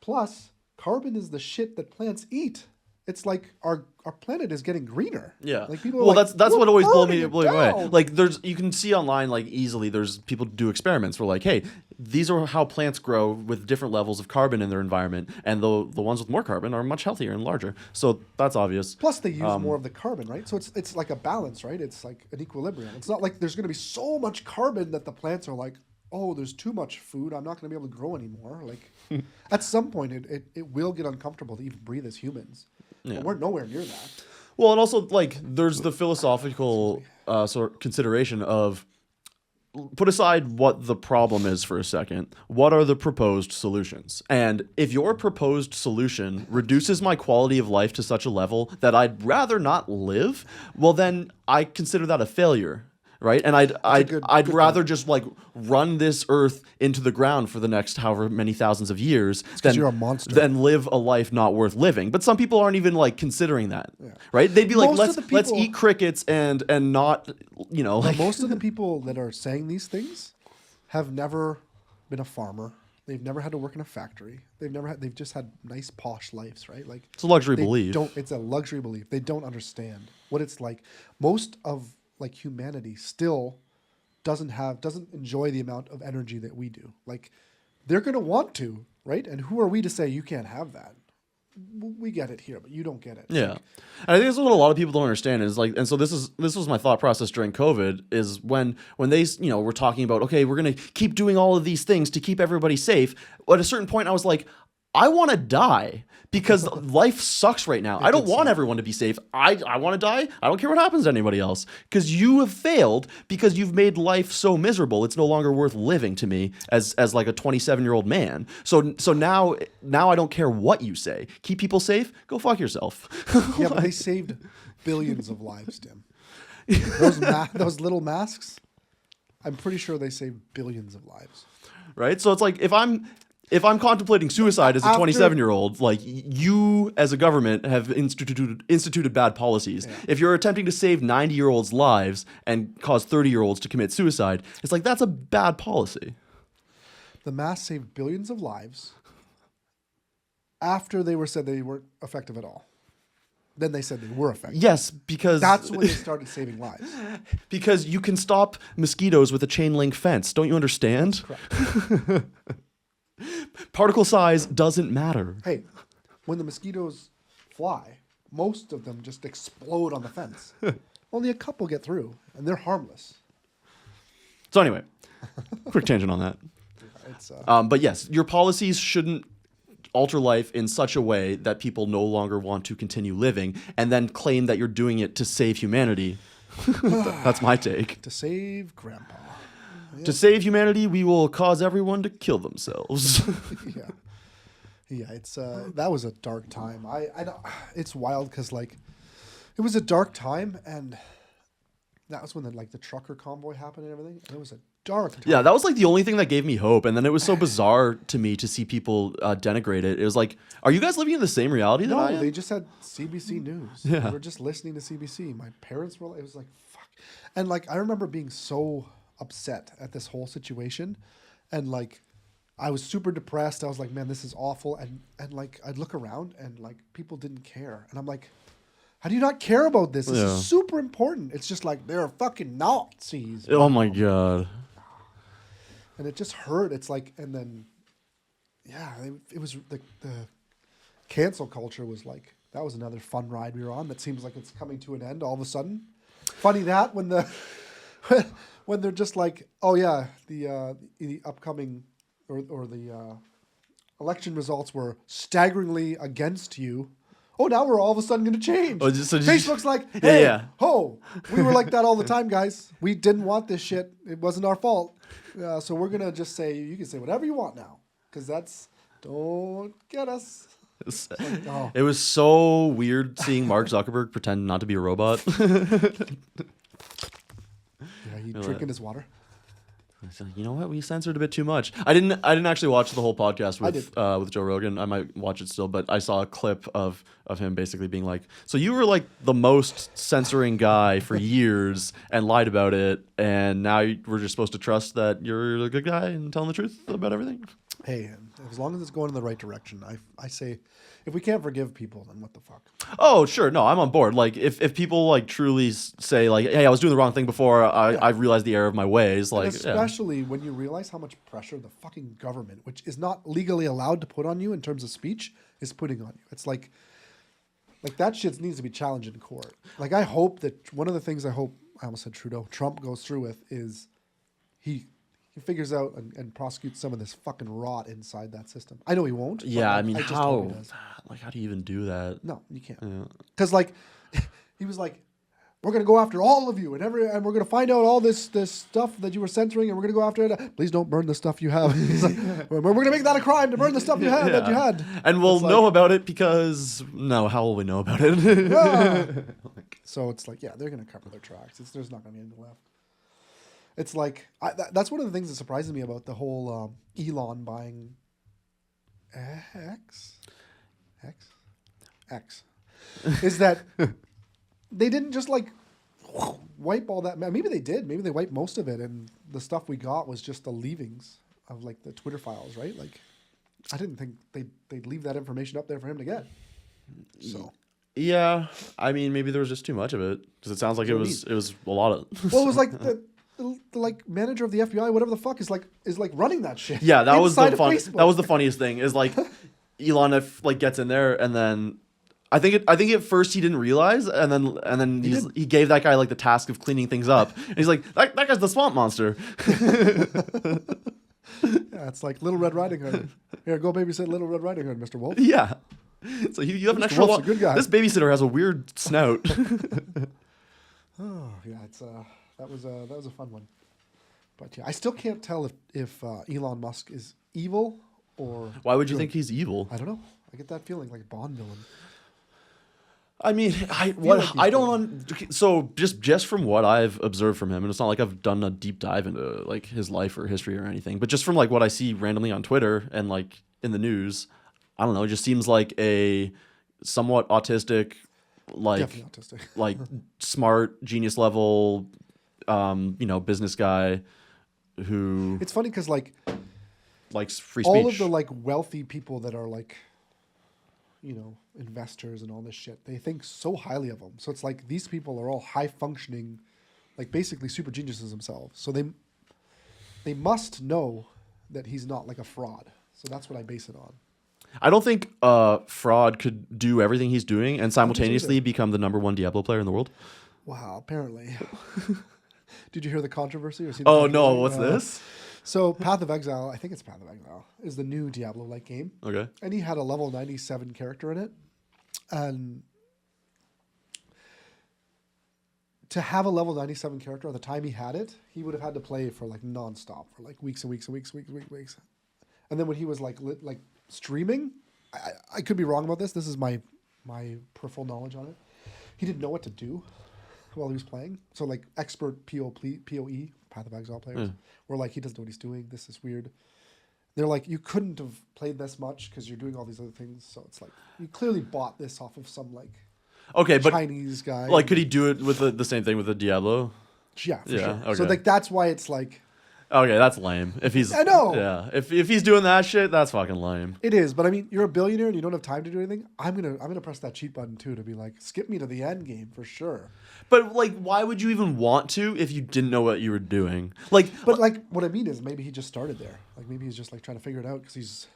plus carbon is the shit that plants eat. It's like our planet is getting greener. Yeah. Like, people are well, like, that's what "We're always blew burning me it away. down." Like you can see online like easily there's people do experiments where like, hey, these are how plants grow with different levels of carbon in their environment, and the ones with more carbon are much healthier and larger. So that's obvious. Plus, they use more of the carbon, right? So it's like a balance, right? It's like an equilibrium. It's not like there's going to be so much carbon that the plants are like, oh, there's too much food. I'm not going to be able to grow anymore. Like, at some point, it will get uncomfortable to even breathe as humans. Yeah. But we're nowhere near that. Well, and also like there's the philosophical sort of consideration of put aside what the problem is for a second. What are the proposed solutions? And if your proposed solution reduces my quality of life to such a level that I'd rather not live, well, then I consider that a failure. right? And I'd good rather just like run this earth into the ground for the next however many thousands of years you're a monster. than live a life not worth living. But some people aren't even like considering that, right? They'd be like, Most of let's the people- eat crickets and not, you know, But like most of the people that are saying these things have never been a farmer. They've never had to work in a factory. They've just had nice posh lives, right? Like it's a luxury they belief. It's a luxury belief. They don't understand what it's like. Most of like humanity still doesn't enjoy the amount of energy that we do. Like they're going to want to, right? And who are we to say you can't have that? We get it here, but you don't get it. Yeah, Like, and I think that's what a lot of people don't understand is like, and so this was my thought process during COVID is when they, you know, were talking about, okay, we're gonna keep doing all of these things to keep everybody safe. At a certain point, I was like, I want to die because life sucks right now. I don't want everyone to be safe. I want to die. I don't care what happens to anybody else because you have failed because you've made life so miserable. It's no longer worth living to me as like a 27-year-old man. So now I don't care what you say. Keep people safe. Go fuck yourself. yeah, but they saved billions of lives, Tim. Those little masks, I'm pretty sure they saved billions of lives. Right? So it's like if I'm contemplating suicide as a 27-year-old, like you as a government have instituted bad policies. Yeah. If you're attempting to save 90-year-olds' lives and cause 30-year-olds to commit suicide, it's like that's a bad policy. The mask saved billions of lives after they were said they weren't effective at all. Then they said they were effective. Yes, because that's when they started saving lives. Because you can stop mosquitoes with a chain link fence. Don't you understand? Correct. Particle size doesn't matter. Hey, when the mosquitoes fly, most of them just explode on the fence. Only a couple get through, and they're harmless. So anyway, quick tangent on that. But yes, your policies shouldn't alter life in such a way that people no longer want to continue living and then claim that you're doing it to save humanity. That's my take. To save Grandpa. Yeah. To save humanity, we will cause everyone to kill themselves. Yeah. It's that was a dark time. I know it's wild because like it was a dark time, and that was when the trucker convoy happened and everything. And it was a dark time. Yeah, that was like the only thing that gave me hope. And then it was so bizarre to me to see people denigrate it. It was like, are you guys living in the same reality that I am? No, they just had CBC News. Yeah. They were just listening to CBC. My parents were. It was like fuck, and like I remember being so upset at this whole situation, and like I was super depressed. I was like, man, this is awful. And like I'd look around and like people didn't care, and I'm like, how do you not care about this? This is super important. It's just like they're fucking Nazis. Oh my god. And it just hurt. It's like, and then it was the cancel culture was like, that was another fun ride we were on that seems like it's coming to an end all of a sudden. Funny that when when they're just like, oh yeah, the upcoming or the election results were staggeringly against you. Oh, now we're all of a sudden going to change. Oh, Facebook's like, hey, we were like that all the time, guys. We didn't want this shit. It wasn't our fault. So we're going to just say, you can say whatever you want now. Because don't get us. It was so weird seeing Mark Zuckerberg pretend not to be a robot. Yeah, he drinking his water. You know what? We censored a bit too much. I didn't actually watch the whole podcast with Joe Rogan. I might watch it still, but I saw a clip of him basically being like, "So you were like the most censoring guy for years and lied about it, and now we're just supposed to trust that you're a good guy and telling the truth about everything." Hey, as long as it's going in the right direction, I say, if we can't forgive people, then what the fuck? Oh, sure. No, I'm on board. Like, if people like truly say like, "Hey, I was doing the wrong thing before. I realized the error of my ways." Like, and especially when you realize how much pressure the fucking government, which is not legally allowed to put on you in terms of speech, is putting on you. It's like that shit needs to be challenged in court. Like, I hope that one of the things I almost said Trudeau, Trump goes through with is he figures out and prosecutes some of this fucking rot inside that system. I know he won't. Yeah, I mean, how? Like, how do you even do that? No, you can't. Because like, he was like, we're gonna go after all of you, and we're gonna find out all this stuff that you were censoring, and we're gonna go after it. Please don't burn the stuff you have. He's like, we're gonna make that a crime to burn the stuff you have that you had. And we'll know about it because how will we know about it? So it's like, yeah, they're gonna cover their tracks. There's not gonna be anything left. It's like that's one of the things that surprises me about the whole Elon buying X is that they didn't just like wipe all that. Maybe they did. Maybe they wiped most of it, and the stuff we got was just the leavings of like the Twitter files, right? Like, I didn't think they'd leave that information up there for him to get. So. Yeah, I mean, maybe there was just too much of it because it sounds like it was a lot of. Well, it was like the like manager of the FBI, whatever the fuck, is like running that shit. Yeah, that was the Facebook. That was the funniest thing. Is like Elon like gets in there and then I think at first he didn't realize and then he gave that guy like the task of cleaning things up and he's like that guy's the swamp monster. Yeah, it's like Little Red Riding Hood. Here, go babysit Little Red Riding Hood, Mr. Wolf. Yeah. So you have an Mr. extra Wolf's a good guy. This babysitter has a weird snout. Oh yeah, it's that was a fun one. But yeah, I still can't tell if Elon Musk is evil or. Why would you good. think he's evil? I don't know. I get that feeling like a Bond villain. I mean, so just from what I've observed from him, and it's not like I've done a deep dive into like his life or history or anything, but just from like what I see randomly on Twitter and like in the news, I don't know, it just seems like a somewhat autistic, like Definitely autistic. like smart, genius level, business guy who It's funny because like likes free speech. all of the like wealthy people that are like, investors and all this shit, they think so highly of them. So it's like these people are all high functioning, like basically super geniuses themselves. So they must know that he's not like a fraud. So that's what I base it on. I don't think fraud could do everything he's doing and simultaneously become the #1 Diablo player in the world. Wow, apparently. Did you hear the controversy? Or see Oh no, what's this? So Path of Exile, I think it's Path of Exile, is the new Diablo-like game. Okay. And he had a level 97 character in it. And to have a level 97 character at the time he had it, he would have had to play for like nonstop for like weeks and weeks and weeks. And then when he was like streaming, I could be wrong about this. This is my peripheral knowledge on it. He didn't know what to do while he was playing. So like expert PoE, Path of Exile players, were like, he doesn't know what he's doing. This is weird. They're like, you couldn't have played this much because you're doing all these other things. So it's like, you clearly bought this off of some like but Chinese guy. like, could he do it with the same thing with the Diablo? Yeah, for sure. Okay. So like, that's why it's like, Okay, that's lame. If he's I know. Yeah. If he's doing that shit, that's fucking lame. it is. But I mean, you're a billionaire and you don't have time to do anything. I'm gonna press that cheat button too to be like, skip me to the end game for sure. But like, why would you even want to if you didn't know what you were doing? Like, But like, what I mean is maybe he just started there. Like maybe he's just like trying to figure it out because he's.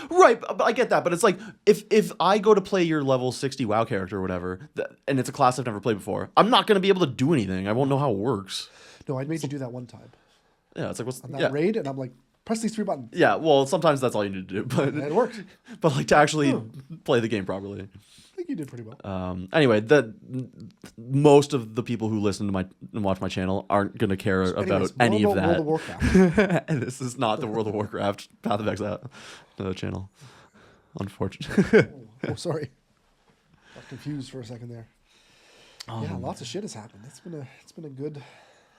right, but I get that. But it's like, if I go to play your level 60 WoW character or whatever, and it's a class I've never played before, I'm not gonna be able to do anything. I won't know how it works. No, I made you do that one time Yeah, it's like what's on that raid, and I'm like, press these 3 buttons. Yeah, well, sometimes that's all you need to do, but And it worked. but like to actually play the game properly. I think you did pretty well. Anyway, most of the people who listen to and watch my channel aren't gonna care about any of that. World of Warcraft. And this is not the World of Warcraft Path of Exile channel, unfortunately. Oh, sorry. Got confused for a second there. Yeah, lots of shit has happened.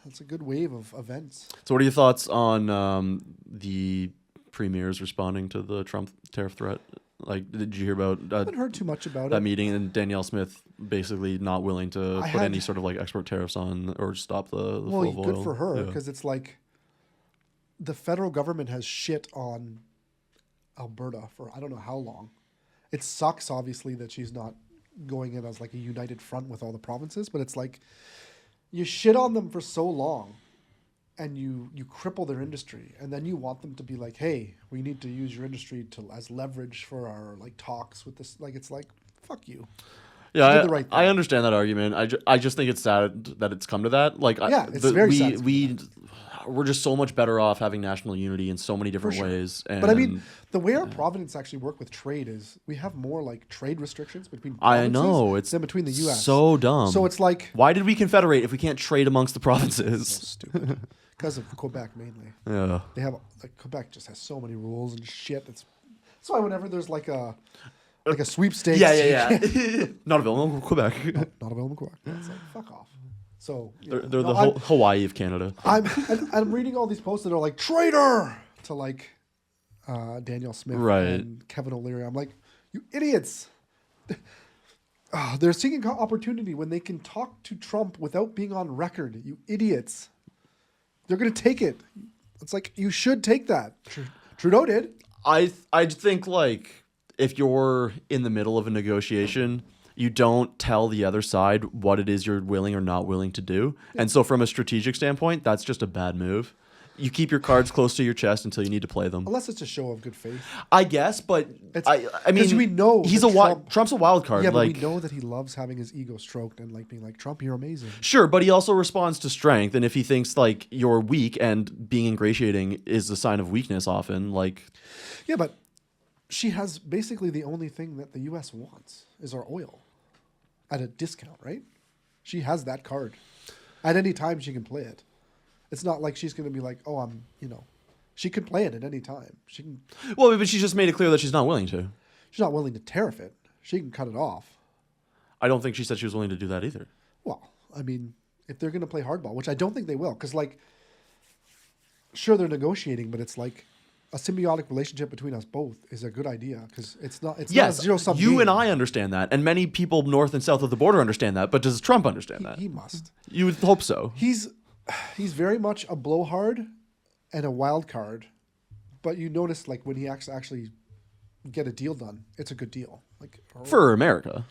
It's a good wave of events. So, what are your thoughts on the premiers responding to the Trump tariff threat? Like, did you hear about I haven't heard too much about that it. meeting and Danielle Smith basically not willing to put any sort of like export tariffs on or stop the flow of oil? Good for her because it's like the federal government has shit on Alberta for I don't know how long. It sucks, obviously, that she's not going in as like a united front with all the provinces, but it's like you shit on them for so long and you cripple their industry, and then you want them to be like, hey, we need to use your industry as leverage for our like talks with this. Like, it's like, fuck you. Yeah, did the right thing. I understand that argument. I just think it's sad that it's come to that. Like, it's very sad. We're just so much better off having national unity in so many different ways. And but I mean, the way our province actually work with trade is we have more like trade restrictions between provinces than between the U.S. So dumb. So it's like, why did we confederate if we can't trade amongst the provinces? so stupid. Because of Quebec mainly. Yeah. They have like Quebec just has so many rules and shit. That's why whenever there's like a like a sweepstakes. Yeah. Not available in Quebec. Not available in Quebec. It's like, fuck off. So They're the Hawaii of Canada. I'm reading all these posts that are like traitor to like Daniel Smith and Kevin O'Leary. I'm like, you idiots. They're seeking opportunity when they can talk to Trump without being on record. You idiots. They're going to take it. It's like, you should take that. Trudeau did. I think like if you're in the middle of a negotiation, you don't tell the other side what it is you're willing or not willing to do. And so from a strategic standpoint, that's just a bad move. You keep your cards close to your chest until you need to play them. Unless it's a show of good faith. I guess, but I mean, we know he's Trump's a wild card. Yeah, but like, we know that he loves having his ego stroked and like being like, Trump, you're amazing. Sure, but he also responds to strength, and if he thinks like you're weak and being ingratiating is a sign of weakness, often like. Yeah, but she has basically the only thing that the U.S. wants is our oil at a discount, right? She has that card. At any time, she can play it. It's not like she's going to be like, oh, she could play it at any time. She can. Well, but she just made it clear that she's not willing to. She's not willing to tariff it. She can cut it off. I don't think she said she was willing to do that either. Well, I mean, if they're going to play hardball, which I don't think they will, because like, sure, they're negotiating, but it's like a symbiotic relationship between us both is a good idea because it's not a zero-sum game. You and I understand that, and many people north and south of the border understand that, but does Trump understand that? He must. You would hope so. He's very much a blowhard and a wild card, but you notice like when he actually get a deal done, it's a good deal. Like for America.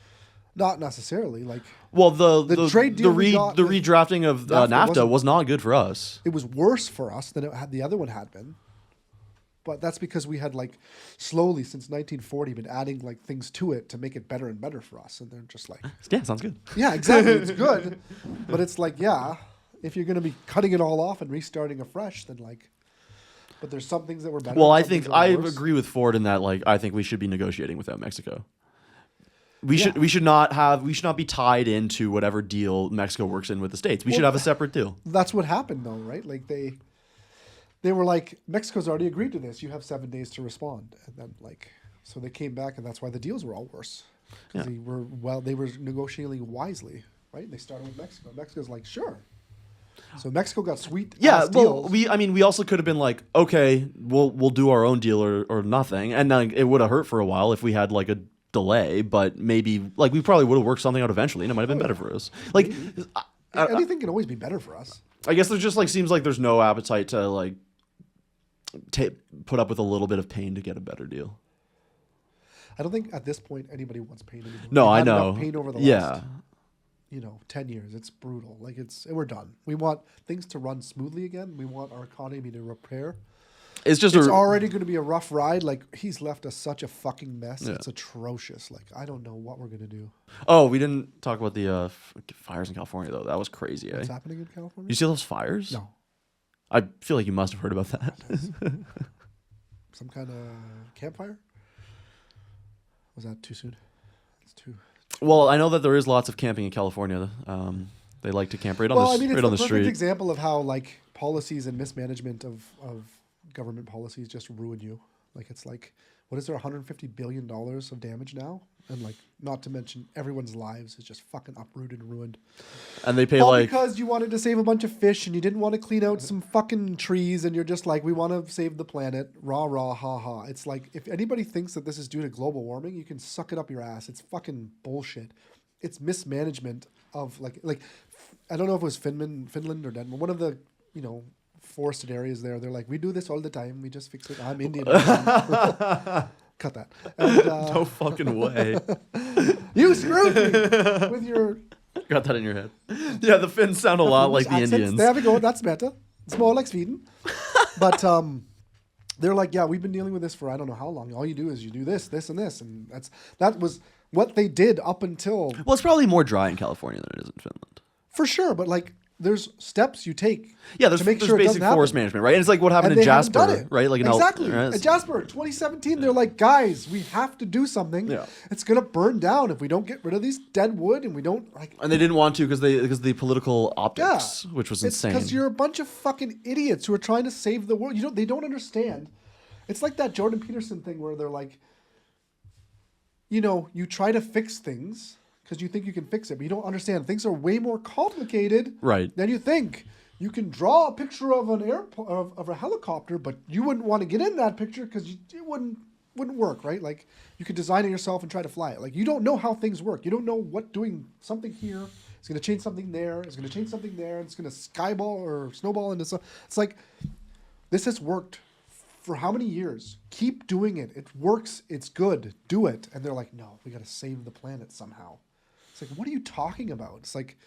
Not necessarily. Like well, the trade deal the redrafting of NAFTA was not good for us. It was worse for us than the other one had been. But that's because we had like slowly since 1940 been adding like things to it to make it better and better for us, and they're just like, yeah, sounds good. Yeah, exactly, it's good, but it's like, yeah, if you're going to be cutting it all off and restarting afresh, then like, but there's some things that were better. Well, I think I agree with Ford in that like I think we should be negotiating without Mexico. We should not be tied into whatever deal Mexico works in with the States. We should have a separate deal. That's what happened though, right? Like they were like, Mexico's already agreed to this. You have 7 days to respond. And then like, so they came back and that's why the deals were all worse. Because they were negotiating wisely, right? They started with Mexico. Mexico's like, sure. So Mexico got sweet deals. We also could have been like, okay, we'll do our own deal or nothing. And like, it would have hurt for a while if we had like a delay, but maybe like we probably would have worked something out eventually and it might have been better for us. Like anything can always be better for us. I guess there's just like seems like there's no appetite to like put up with a little bit of pain to get a better deal. I don't think at this point anybody wants pain anymore. No, I know. Pain over the last 10 years. It's brutal. Like we're done. We want things to run smoothly again. We want our economy to repair. It's already going to be a rough ride. Like he's left us such a fucking mess. Yeah. It's atrocious. Like I don't know what we're going to do. Oh, we didn't talk about the fires in California though. That was crazy. What's happening in California? You see those fires? No. I feel like you must have heard about that. Some kind of campfire? Was that too soon? It's too. Well, I know that there is lots of camping in California. They like to camp right on the street. It's the perfect example of how like policies and mismanagement of government policies just ruin you. Like it's like, what is there, $150 billion of damage now? And like, not to mention everyone's lives is just fucking uprooted and ruined. And they pay all because you wanted to save a bunch of fish and you didn't want to clean out some fucking trees and you're just like, we want to save the planet. Rah, rah, ha, ha. It's like, if anybody thinks that this is due to global warming, you can suck it up your ass. It's fucking bullshit. It's mismanagement of like, I don't know if it was Finland or Denmark. One of the, forested areas there. They're like, we do this all the time. We just fix it. I'm Indian. Cut that. And, no fucking way. You screwed me with your... Got that in your head. Yeah, the Finns sound a lot like the Indians. There we go. That's better. It's more like Sweden. But they're like, yeah, we've been dealing with this for I don't know how long. All you do is you do this, this, and this. And that was what they did up until... Well, it's probably more dry in California than it is in Finland. For sure, but like... There's steps you take. Yeah, there's basic forest management, right? And it's like what happened in Jasper, right? Like exactly. At Jasper, 2017, they're like, guys, we have to do something. Yeah. It's gonna burn down if we don't get rid of these dead wood and we don't like. And they didn't want to because the political optics, which was insane. Because you're a bunch of fucking idiots who are trying to save the world. They don't understand. It's like that Jordan Peterson thing where they're like, you try to fix things because you think you can fix it, but you don't understand things are way more complicated Right. than you think. You can draw a picture of an of a helicopter, but you wouldn't want to get in that picture because it wouldn't work, right? Like you could design it yourself and try to fly it. Like you don't know how things work. You don't know what doing something here is going to change something there. It's going to change something there. And it's going to skyball or snowball into some. It's like this has worked for how many years? Keep doing it. It works. It's good. Do it. And they're like, no, we got to save the planet somehow. It's like, what are you talking about? It's like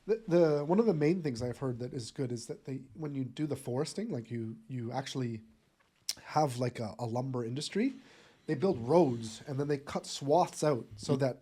the one of the main things I've heard that is good is that when you do the foresting, like you actually have like a lumber industry, they build roads and then they cut swaths out so that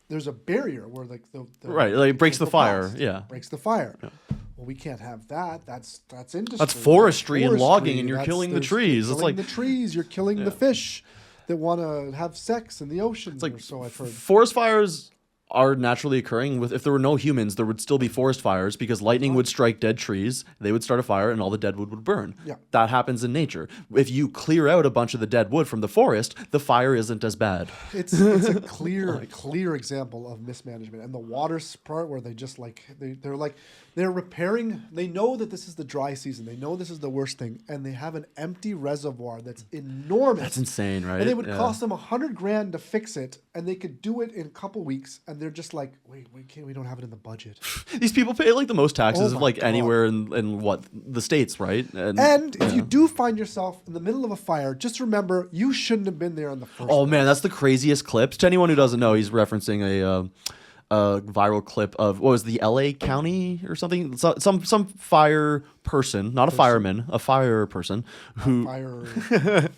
there's a barrier where like the Right, like it breaks the fire. Yeah. Breaks the fire. Yeah. Well, we can't have that. That's industry. That's forestry and logging, and you're killing the trees. It's like the trees. You're killing the fish that want to have sex in the ocean. It's like, or so I've heard. Forest fires are naturally occurring. If there were no humans, there would still be forest fires because lightning would strike dead trees, they would start a fire, and all the dead wood would burn. Yeah. That happens in nature. If you clear out a bunch of the dead wood from the forest, the fire isn't as bad. It's a clear example of mismanagement. And the water part where they just like they're repairing. They know that this is the dry season. They know this is the worst thing, and they have an empty reservoir that's enormous. That's insane, right? And it would cost them $100,000 to fix it, and they could do it in a couple weeks. And they're just like, wait, we don't have it in the budget. These people pay like the most taxes of like God. anywhere in what the States, right? And if you do find yourself in the middle of a fire, just remember you shouldn't have been there in the first Oh place. man, that's the craziest clip. To anyone who doesn't know, he's referencing a viral clip of what was the LA County or something. Some fire person, not a fireman, a fire person who Fire.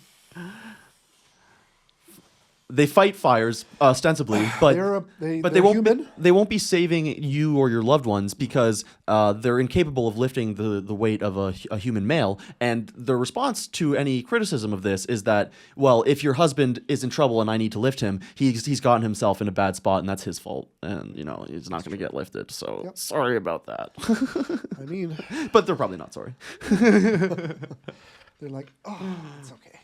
they fight fires ostensibly, but they're they won't human. they won't be saving you or your loved ones because they're incapable of lifting the weight of a human male. And the response to any criticism of this is that, well, if your husband is in trouble and I need to lift him, he's gotten himself in a bad spot and that's his fault, and he's not going to get lifted. So sorry about that. I mean, but they're probably not sorry. they're like, oh, it's okay.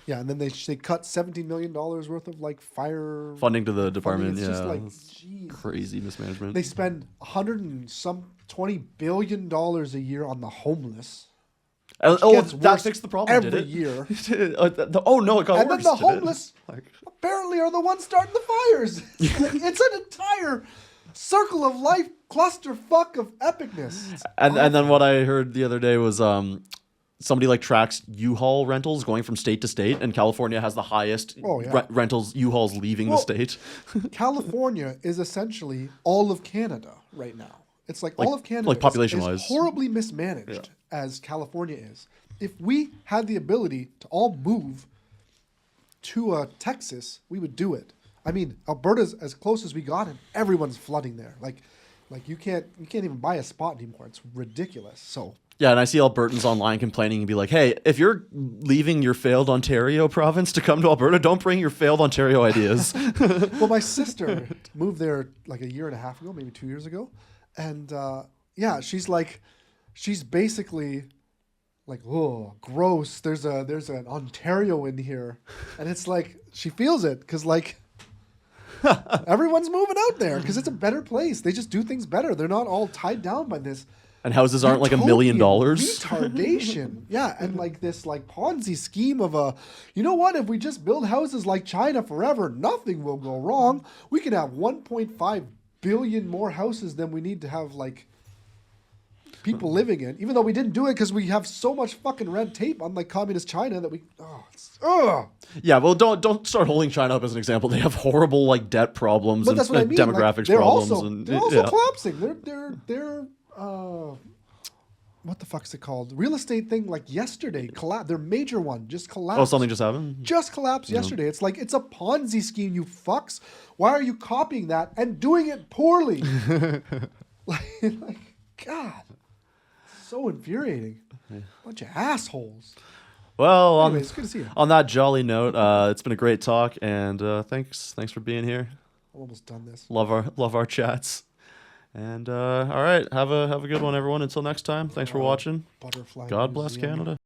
Yeah, and then they cut $17 million worth of like fire Funding to the department. It's Yeah, just like, geez. crazy mismanagement. They spend $20 billion a year on the homeless. That fixed the problem, every did it? year. Oh no, it got And worse. then the did it? homeless apparently are the ones starting the fires. It's an entire circle of life clusterfuck of epicness. And then what I heard the other day was somebody like tracks U-Haul rentals going from state to state, and California has the highest rentals U-Hauls leaving the state. California is essentially all of Canada right now. It's like all of Canada like population-wise. is horribly mismanaged as California is. If we had the ability to all move to Texas, we would do it. I mean, Alberta's as close as we got, and everyone's flooding there. Like you can't even buy a spot anymore. It's ridiculous. So. Yeah, and I see Albertans online complaining and be like, hey, if you're leaving your failed Ontario province to come to Alberta, don't bring your failed Ontario ideas. Well, my sister moved there like a year and a half ago, maybe 2 years ago. And she's basically like, oh, gross. There's an Ontario in here. And it's like, she feels it because like everyone's moving out there because it's a better place. They just do things better. They're not all tied down by this. And houses aren't like $1 million. Retardation. Yeah, and like this like Ponzi scheme of you know what? If we just build houses like China forever, nothing will go wrong. We can have 1.5 billion more houses than we need to have like people living in. Even though we didn't do it because we have so much fucking red tape, unlike communist China, that we. Yeah, well, don't start holding China up as an example. They have horrible like debt problems and demographics problems. They're also collapsing. They're what the fuck's it called? Real estate thing like yesterday their major one just collapsed. Oh, something just happened? Just collapsed yesterday. It's like, it's a Ponzi scheme, you fucks. Why are you copying that and doing it poorly? like, God. So infuriating. Bunch of assholes. Well, anyways, good to see you. On that jolly note, it's been a great talk, and thanks for being here. I'm almost done this. Love our chats. And all right, have a good one, everyone. Until next time, thanks for watching. Butterfly God bless Museum. Canada.